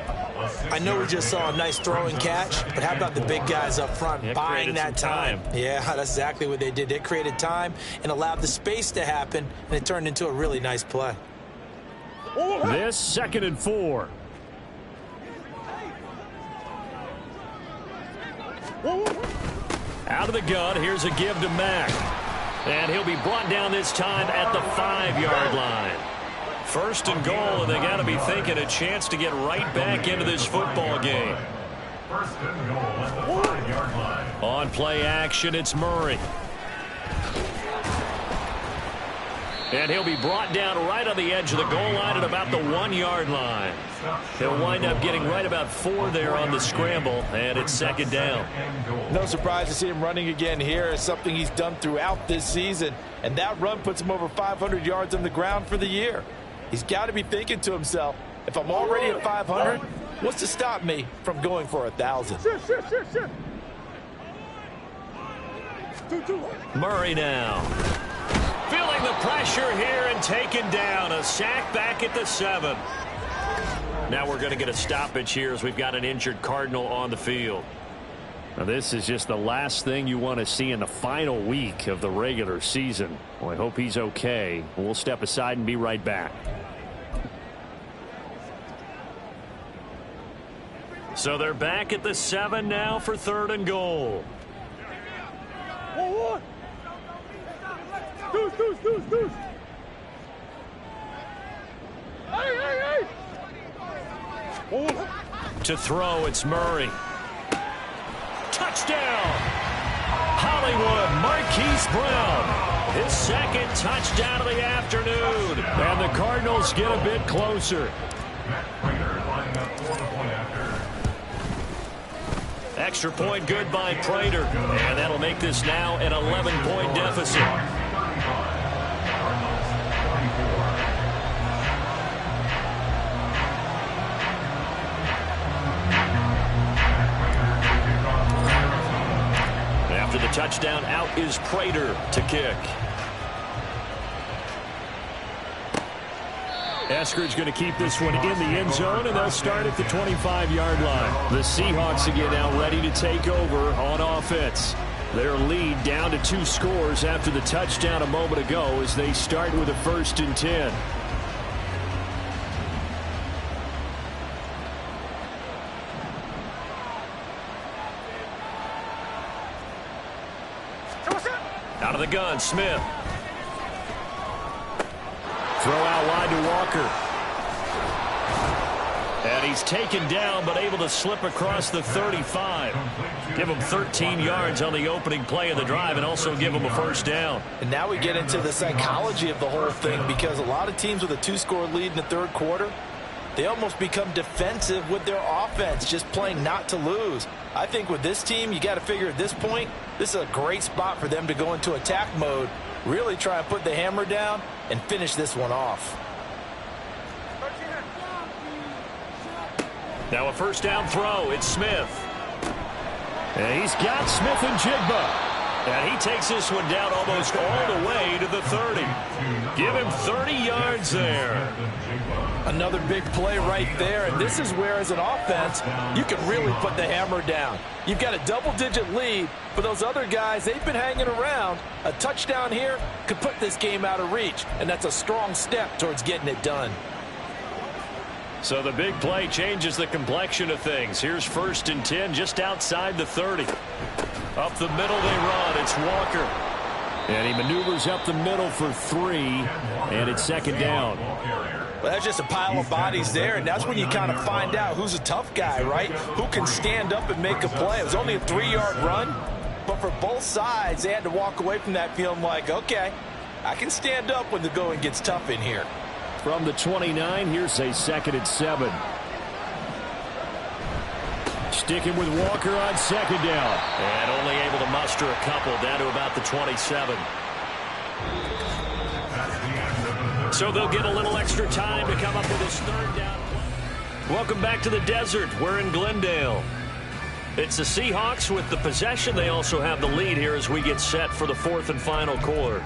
I know we just saw a nice throwing catch, but how about the big guys up front buying that time? Yeah, that's exactly what they did. They created time and allowed the space to happen, and it turned into a really nice play. This 2nd and 4. Out of the gun, here's a give to Mack. And he'll be brought down this time at the 5-yard line. First and goal, and they got to be thinking a chance to get right back into this football game. First and goal at the 5-yard line. On play action, it's Murray. And he'll be brought down right on the edge of the goal line at about the 1-yard line. He'll wind up getting right about 4 there on the scramble, and it's second down. No surprise to see him running again here. It's something he's done throughout this season, and that run puts him over 500 yards on the ground for the year. He's got to be thinking to himself, if I'm already at 500, what's to stop me from going for 1,000? Murray now. Feeling the pressure here and taken down. A sack back at the 7. Now we're going to get a stoppage here as we've got an injured Cardinal on the field. Now this is just the last thing you want to see in the final week of the regular season. Well, I hope he's okay. We'll step aside and be right back. So they're back at the 7 now for 3rd and goal. Deuce. Hey. To throw, it's Murray. Touchdown! Hollywood, Marquise Brown. His 2nd touchdown of the afternoon. And the Cardinals get a bit closer. Extra point good by Prater. And that'll make this now an 11-point deficit. After the touchdown out is Prater to kick. Eskridge going to keep this one in the end zone, and they'll start at the 25-yard line. The Seahawks again now ready to take over on offense. Their lead down to 2 scores after the touchdown a moment ago as they start with a 1st and 10. Out of the gun, Smith. Throw out wide to Walker. And he's taken down, but able to slip across the 35. Give him 13 yards on the opening play of the drive and also give him a 1st down. And now we get into the psychology of the whole thing, because a lot of teams with a 2-score lead in the 3rd quarter, they almost become defensive with their offense, just playing not to lose. I think with this team, you got to figure at this point, this is a great spot for them to go into attack mode, really try and put the hammer down and finish this one off. Now a 1st down throw. It's Smith. And he's got Smith and Jigba. And he takes this one down almost all the way to the 30. Give him 30 yards there. Another big play right there, and this is where, as an offense, you can really put the hammer down. You've got a double-digit lead. For those other guys, they've been hanging around. A touchdown here could put this game out of reach, and that's a strong step towards getting it done. So the big play changes the complexion of things. Here's 1st and 10 just outside the 30. Up the middle they run. It's Walker. And he maneuvers up the middle for 3, and it's 2nd down. Well, that's just a pile of bodies there, and that's when you kind of find out who's a tough guy, right? Who can stand up and make a play. It was only a 3-yard run, but for both sides, they had to walk away from that feeling like, okay, I can stand up when the going gets tough in here. From the 29, here's a 2nd and 7. Sticking with Walker on 2nd down. And only able to muster a couple down to about the 27. So they'll get a little extra time to come up with this 3rd down. Welcome back to the desert. We're in Glendale. It's the Seahawks with the possession. They also have the lead here as we get set for the 4th and final quarter.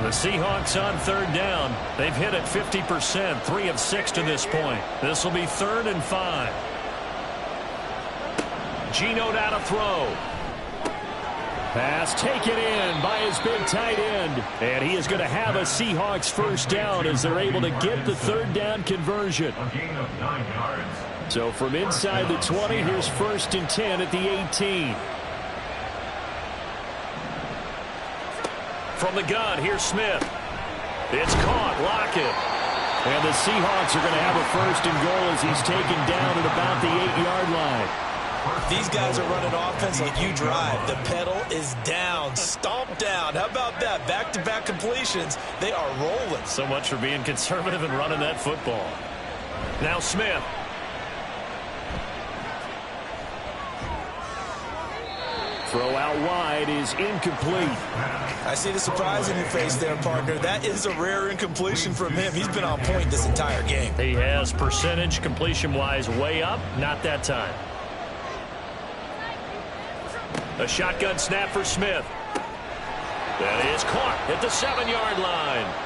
The Seahawks on 3rd down. They've hit it 50%, 3 of 6 to this point. This will be 3rd and 5. Geno down to throw. Pass taken in by his big tight end. And he is going to have a Seahawks 1st down as they're able to get the 3rd down conversion. A gain of 9 yards. So from inside the 20, here's 1st and 10 at the 18. From the gun, here's Smith. It's caught. Lockett. And the Seahawks are going to have a 1st and goal as he's taken down at about the 8-yard line. These guys are running offense like you drive. The pedal is down, stomped down. How about that? Back-to-back completions. They are rolling. So much for being conservative and running that football. Now Smith. Throw out wide is incomplete. I see the surprise in your face there, partner. That is a rare incompletion from him. He's been on point this entire game. He has percentage completion-wise way up. Not that time. A shotgun snap for Smith. That is caught at the 7-yard line.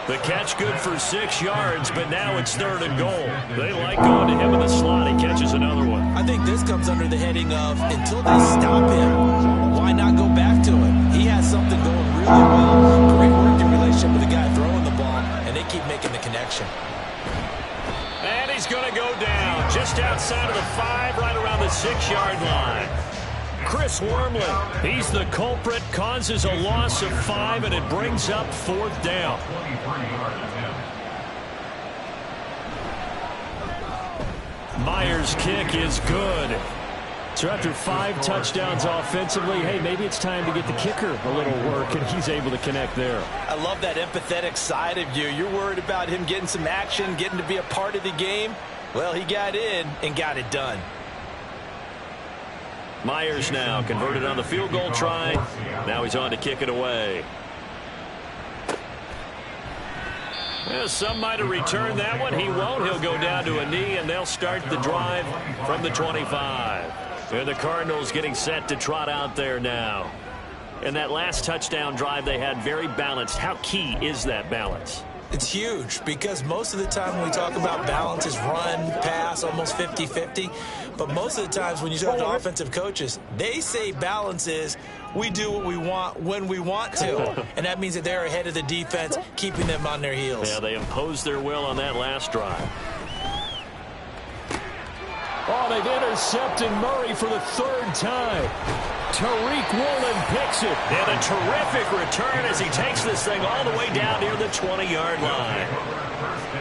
The catch good for 6 yards, but now it's 3rd and goal. They like going to him in the slot. He catches another one. I think this comes under the heading of, until they stop him, why not go back to him? He has something going really well. Great working relationship with the guy throwing the ball, and they keep making the connection. And he's going to go down just outside of the 5, right around the 6-yard line. Chris Wormley, he's the culprit, causes a loss of 5, and it brings up 4th down. Myers' kick is good. So after 5 touchdowns offensively, hey, maybe it's time to get the kicker a little work, and he's able to connect there. I love that empathetic side of you. You're worried about him getting some action, getting to be a part of the game. Well, he got in and got it done. Myers now converted on the field goal try. Now he's on to kick it away. Yeah, some might have returned that one. He won't. He'll go down to a knee, and they'll start the drive from the 25. And the Cardinals getting set to trot out there now. And that last touchdown drive they had very balanced. How key is that balance? It's huge because most of the time when we talk about balance is run, pass, almost 50-50. But most of the times when you talk to offensive coaches, they say balance is we do what we want when we want to. And that means that they're ahead of the defense, keeping them on their heels. Yeah, they imposed their will on that last drive. Oh, they've intercepted Murray for the third time. Tariq Woolen picks it. And a terrific return as he takes this thing all the way down near the 20-yard line.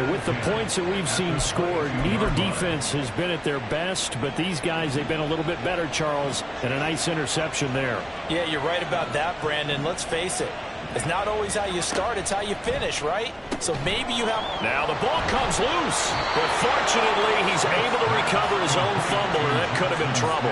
With the points that we've seen scored, neither defense has been at their best, but these guys, they've been a little bit better, Charles, and a nice interception there. Yeah, you're right about that, Brandon. Let's face it. It's not always how you start, it's how you finish, right? So maybe you have... Now the ball comes loose, but fortunately he's able to recover his own fumble, and that could have been trouble.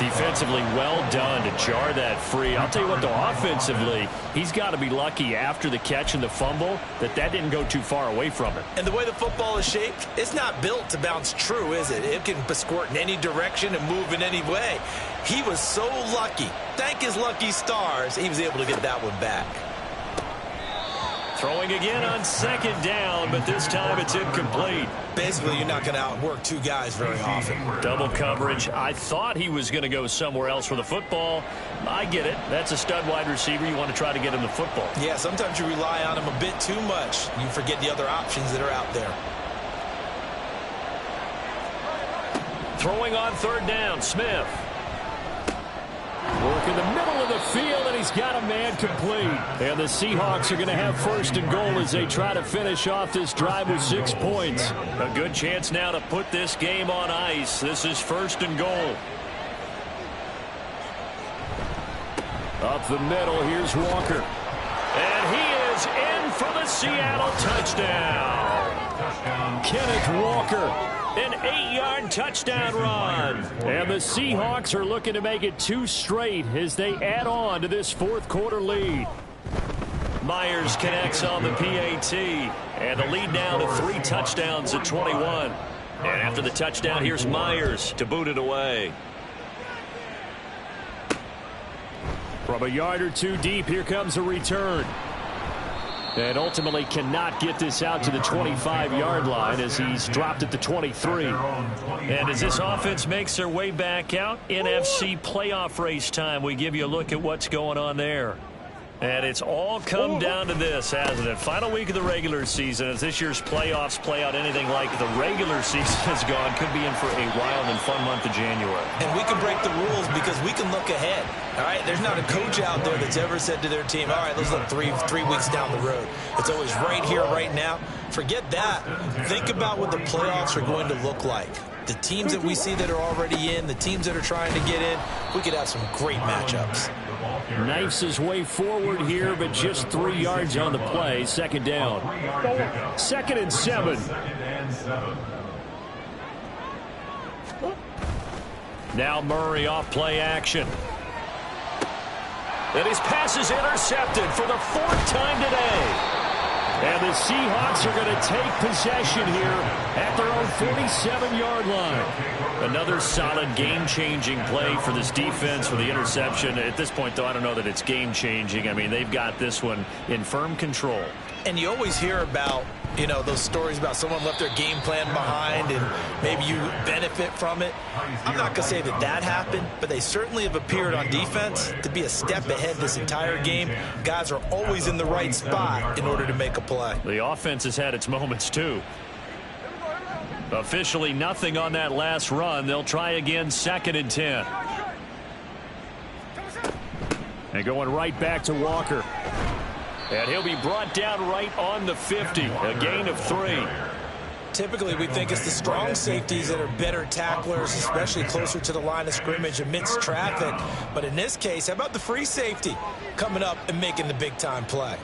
Defensively, well done to jar that free. I'll tell you what, though, offensively, he's got to be lucky after the catch and the fumble that didn't go too far away from him. And the way the football is shaped, it's not built to bounce true, is it? It can squirt in any direction and move in any way. He was so lucky. Thank his lucky stars, he was able to get that one back. Throwing again on second down, but this time it's incomplete. Basically, you're not going to outwork two guys very often. Double coverage. I thought he was going to go somewhere else for the football. I get it. That's a stud wide receiver. You want to try to get him the football. Yeah, sometimes you rely on him a bit too much. You forget the other options that are out there. Throwing on third down, Smith. Work in the middle of the field, and he's got a man complete. And the Seahawks are going to have first and goal as they try to finish off this drive with 6 points. A good chance now to put this game on ice. This is first and goal. Up the middle, here's Walker. And he is in for the Seattle touchdown. Kenneth Walker. An 8-yard touchdown run. And the Seahawks are looking to make it 2 straight as they add on to this fourth quarter lead. Myers connects on the PAT. And the lead now to 3 touchdowns at 21. And after the touchdown, here's Myers to boot it away. From a yard or 2 deep, here comes a return. And ultimately cannot get this out to the 25-yard line as he's dropped at the 23. And as this offense makes their way back out, NFC playoff race time, we give you a look at what's going on there. And it's all come down to this, hasn't it? Final week of the regular season. As this year's playoffs play out anything like the regular season has gone, could be in for a wild and fun month of January. And we can break the rules because we can look ahead. All right, there's not a coach out there that's ever said to their team, all right, let's look three weeks down the road. It's always right here, right now. Forget that. Think about what the playoffs are going to look like. The teams that we see that are already in, the teams that are trying to get in, we could have some great matchups. Knifes his way forward here, but just 3 yards on the play. Second down. 2nd and 7. Now Murray off play action. And his pass is intercepted for the 4th time today. And the Seahawks are going to take possession here at their own 47-yard line. Another solid game-changing play for this defense for the interception. At this point, though, I don't know that it's game-changing. I mean, they've got this one in firm control. And you always hear about, you know, those stories about someone left their game plan behind and maybe you benefit from it. I'm not going to say that that happened, but they certainly have appeared on defense to be a step ahead this entire game. Guys are always in the right spot in order to make a play. The offense has had its moments, too. Officially nothing on that last run. They'll try again, 2nd and 10. And going right back to Walker. And he'll be brought down right on the 50. A gain of 3. Typically, we think it's the strong safeties that are better tacklers, especially closer to the line of scrimmage amidst traffic. But in this case, how about the free safety coming up and making the big-time play?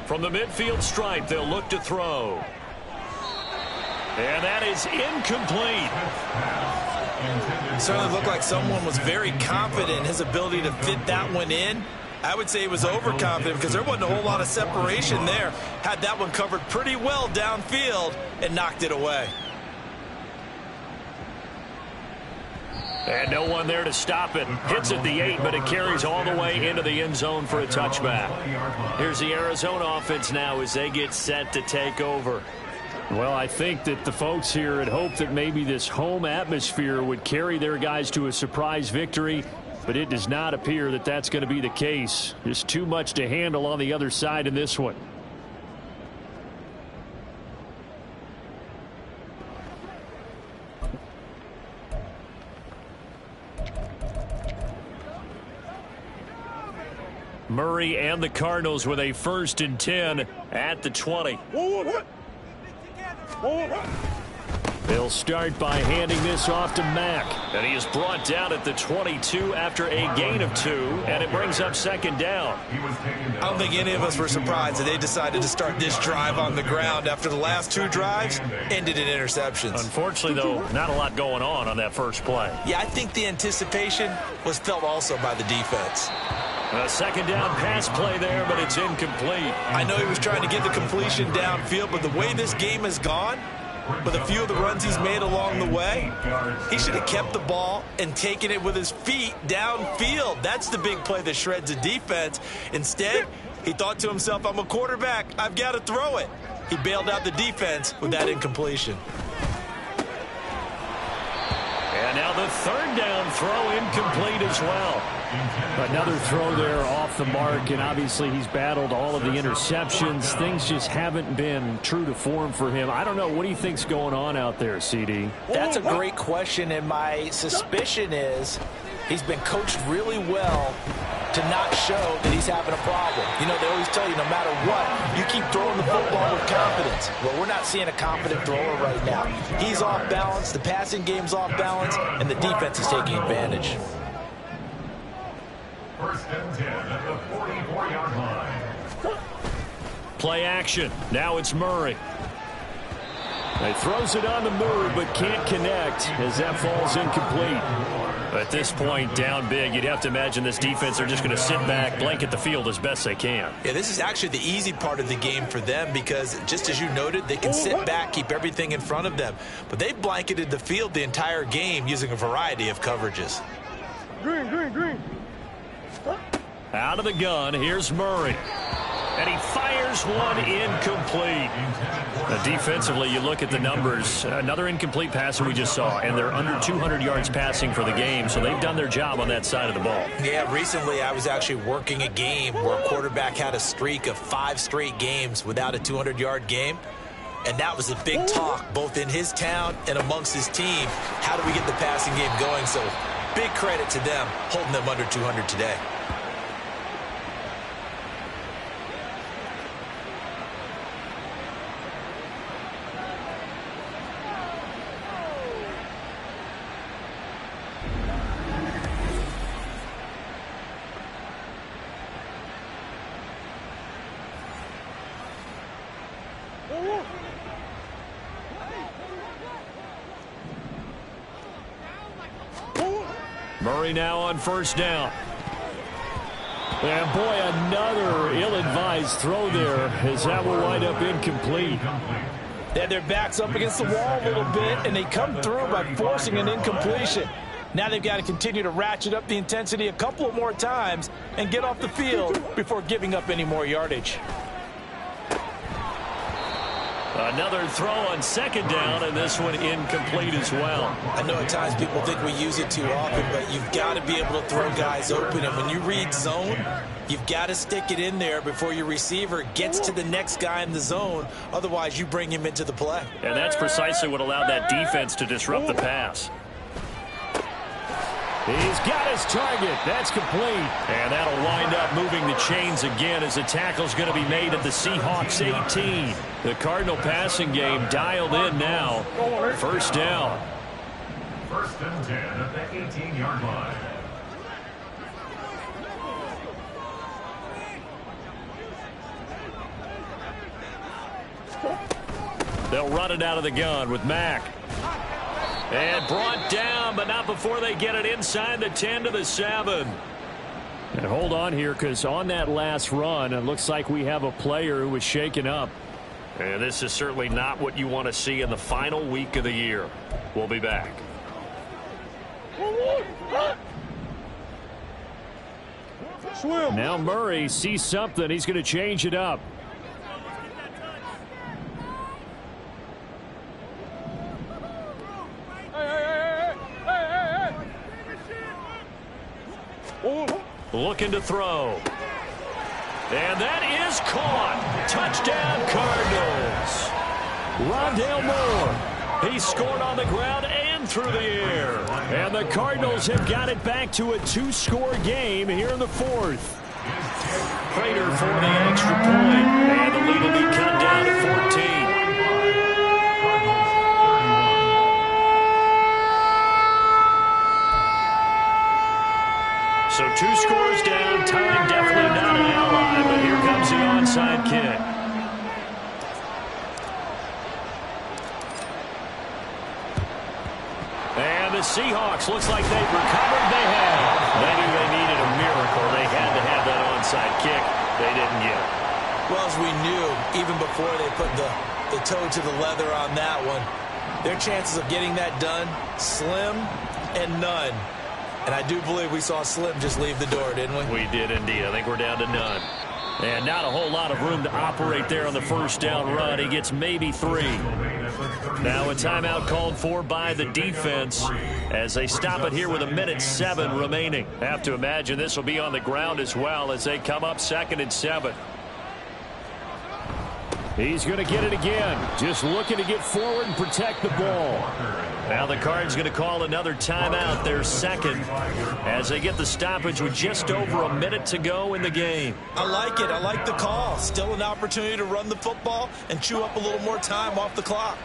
From the midfield stripe, they'll look to throw. And that is incomplete. It certainly looked like someone was very confident in his ability to fit that one in. I would say he was overconfident because there wasn't a whole lot of separation there. Had that one covered pretty well downfield and knocked it away. And no one there to stop it. Hits at the 8, but it carries all the way into the end zone for a touchback. Here's the Arizona offense now as they get set to take over. Well, I think that the folks here had hoped that maybe this home atmosphere would carry their guys to a surprise victory, but it does not appear that that's going to be the case. There's too much to handle on the other side in this one. Murray and the Cardinals with a 1st and 10 at the 20. They'll start by handing this off to Mack. And he is brought down at the 22 after a gain of 2, and it brings up 2nd down. I don't think any of us were surprised that they decided to start this drive on the ground after the last 2 drives ended in interceptions. Unfortunately, though, not a lot going on that first play. Yeah, I think the anticipation was felt also by the defense. A 2nd down pass play there, but it's incomplete. I know he was trying to get the completion downfield, but the way this game has gone, with a few of the runs he's made along the way, he should have kept the ball and taken it with his feet downfield. That's the big play that shreds the defense. Instead, he thought to himself, I'm a quarterback, I've got to throw it. He bailed out the defense with that incompletion. And now the 3rd down throw incomplete as well. Another throw there off the mark, and obviously he's battled all of the interceptions. Things just haven't been true to form for him. I don't know. What do you think's going on out there, CD? That's a great question, and my suspicion is he's been coached really well to not show that he's having a problem. You know, they always tell you no matter what, you keep throwing the football with confidence. Well, we're not seeing a confident thrower right now. He's off balance, the passing game's off balance, and the defense is taking advantage. 1st and 10 at the 44-yard line. Play action. Now it's Murray. He throws it on the move, but can't connect as that falls incomplete. At this point, down big, you'd have to imagine this defense are just going to sit back, blanket the field as best they can. Yeah, this is actually the easy part of the game for them because, just as you noted, they can sit back, keep everything in front of them. But they blanketed the field the entire game using a variety of coverages. Green, green, green. Out of the gun, here's Murray. And he fires one incomplete. Now, defensively, you look at the numbers. Another incomplete pass that we just saw, and they're under 200 yards passing for the game, so they've done their job on that side of the ball. Yeah, recently I was actually working a game where a quarterback had a streak of 5 straight games without a 200-yard game, and that was a big talk both in his town and amongst his team. How do we get the passing game going? So big credit to them holding them under 200 today. Murray now on 1st down. And boy, another ill-advised throw there as that will wind up incomplete. They had their backs up against the wall a little bit, and they come through by forcing an incompletion. Now they've got to continue to ratchet up the intensity a couple of more times and get off the field before giving up any more yardage. Another throw on 2nd down, and this one incomplete as well. I know at times people think we use it too often, but you've got to be able to throw guys open. And when you read zone, you've got to stick it in there before your receiver gets to the next guy in the zone. Otherwise, you bring him into the play. And that's precisely what allowed that defense to disrupt the pass. He's got his target. That's complete. And that'll wind up moving the chains again as the tackle's going to be made at the Seahawks 18. The Cardinal passing game dialed in now. 1st down. 1st and 10 at the 18-yard line. They'll run it out of the gun with Mack. And brought down, but not before they get it inside the 10 to the 7. And hold on here, because on that last run, it looks like we have a player who was shaken up. And this is certainly not what you want to see in the final week of the year. We'll be back. Now Murray sees something. He's going to change it up. Looking to throw. And that is caught. Touchdown, Cardinals. Rondale Moore. He scored on the ground and through the air. And the Cardinals have got it back to a 2-score game here in the 4th. Prater for the extra point. And the lead will be cut down to 14. So 2 scores down. Time definitely not an ally, but here comes the onside kick. And the Seahawks, looks like they've recovered. They have. They knew they needed a miracle. They had to have that onside kick. They didn't get it. Well, as we knew, even before they put the toe to the leather on that one, their chances of getting that done, slim and none. And I do believe we saw Slim just leave the door, didn't we? We did indeed. I think we're down to none. And not a whole lot of room to operate there on the first down run. He gets maybe 3. Now a timeout called for by the defense as they stop it here with 1:07 remaining. Have to imagine this will be on the ground as well as they come up 2nd and 7. He's going to get it again. Just looking to get forward and protect the ball. Now the Cards going to call another timeout, their 2nd, as they get the stoppage with just over a minute to go in the game. I like it. I like the call. Still an opportunity to run the football and chew up a little more time off the clock.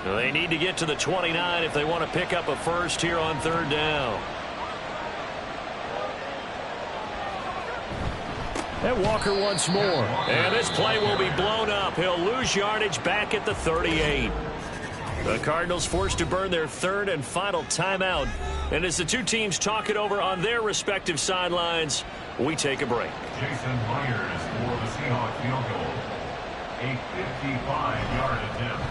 They need to get to the 29 if they want to pick up a first here on 3rd down. And Walker once more. And this play will be blown up. He'll lose yardage back at the 38. The Cardinals forced to burn their 3rd and final timeout. And as the two teams talk it over on their respective sidelines, we take a break. Jason Myers for the Seahawks field goal. A 55-yard attempt.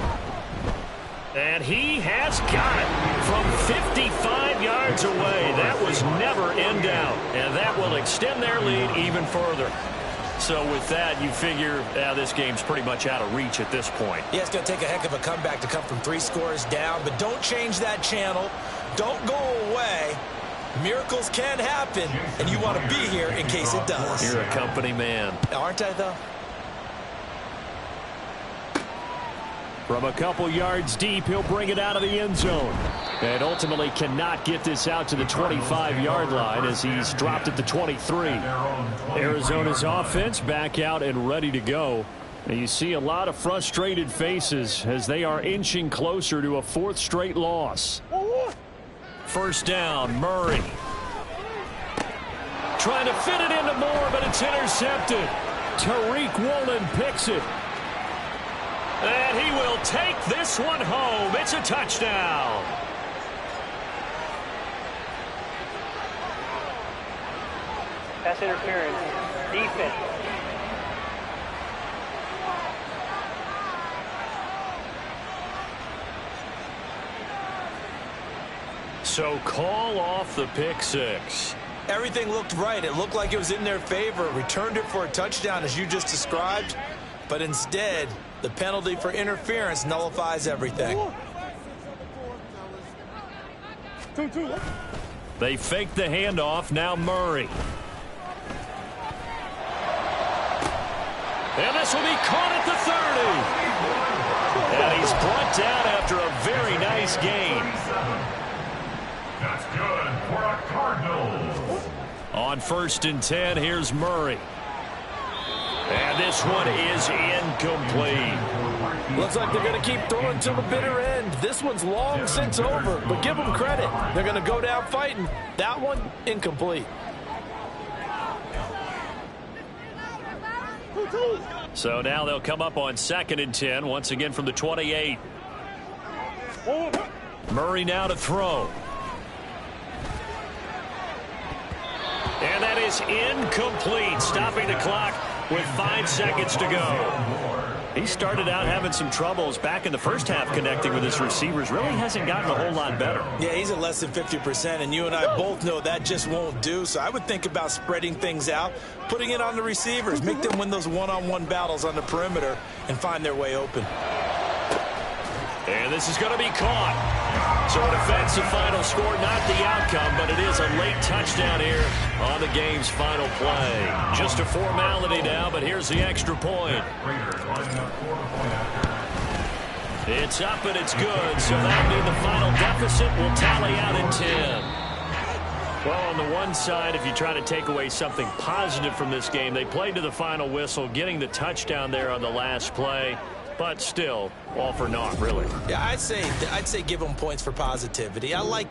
And he has got it from 55 yards away. That was never in doubt. And that will extend their lead even further. So with that, you figure this game's pretty much out of reach at this point. Yeah, it's going to take a heck of a comeback to come from 3 scores down. But don't change that channel. Don't go away. Miracles can happen, and you want to be here in case it does. You're a company man. Aren't I, though? From a couple yards deep, he'll bring it out of the end zone. And ultimately cannot get this out to the 25-yard line as he's dropped at the 23. Arizona's offense back out and ready to go. And you see a lot of frustrated faces as they are inching closer to a 4th straight loss. First down, Murray. Trying to fit it into Moore, but it's intercepted. Tariq Woolen picks it. And he will take this one home. It's a touchdown. Pass interference. Defense. So call off the pick 6. Everything looked right. It looked like it was in their favor. Returned it for a touchdown, as you just described. But instead, the penalty for interference nullifies everything. They fake the handoff. Now Murray. And this will be caught at the 30. And he's brought down after a very nice gain. That's good for a Cardinals. On 1st and 10, here's Murray. And this one is incomplete. Looks like they're going to keep throwing till the bitter end. This one's long since over, but give them credit. They're going to go down fighting. That one, incomplete. So now they'll come up on 2nd and 10, once again from the 28. Murray now to throw. And that is incomplete, stopping the clock with 5 seconds to go. He started out having some troubles back in the first half connecting with his receivers. Really hasn't gotten a whole lot better. Yeah, he's at less than 50%, and you and I both know that just won't do. So I would think about spreading things out, putting it on the receivers, make them win those one-on-one battles on the perimeter and find their way open. And this is going to be caught. So an offensive final score, not the outcome, but it is a late touchdown here on the game's final play. Just a formality now, but here's the extra point. It's up and it's good, so that'll mean the final deficit will tally out at 10. Well, on the one side, if you try to take away something positive from this game, they played to the final whistle, getting the touchdown there on the last play. But still, all for naught, really. Yeah, I'd say give them points for positivity. I like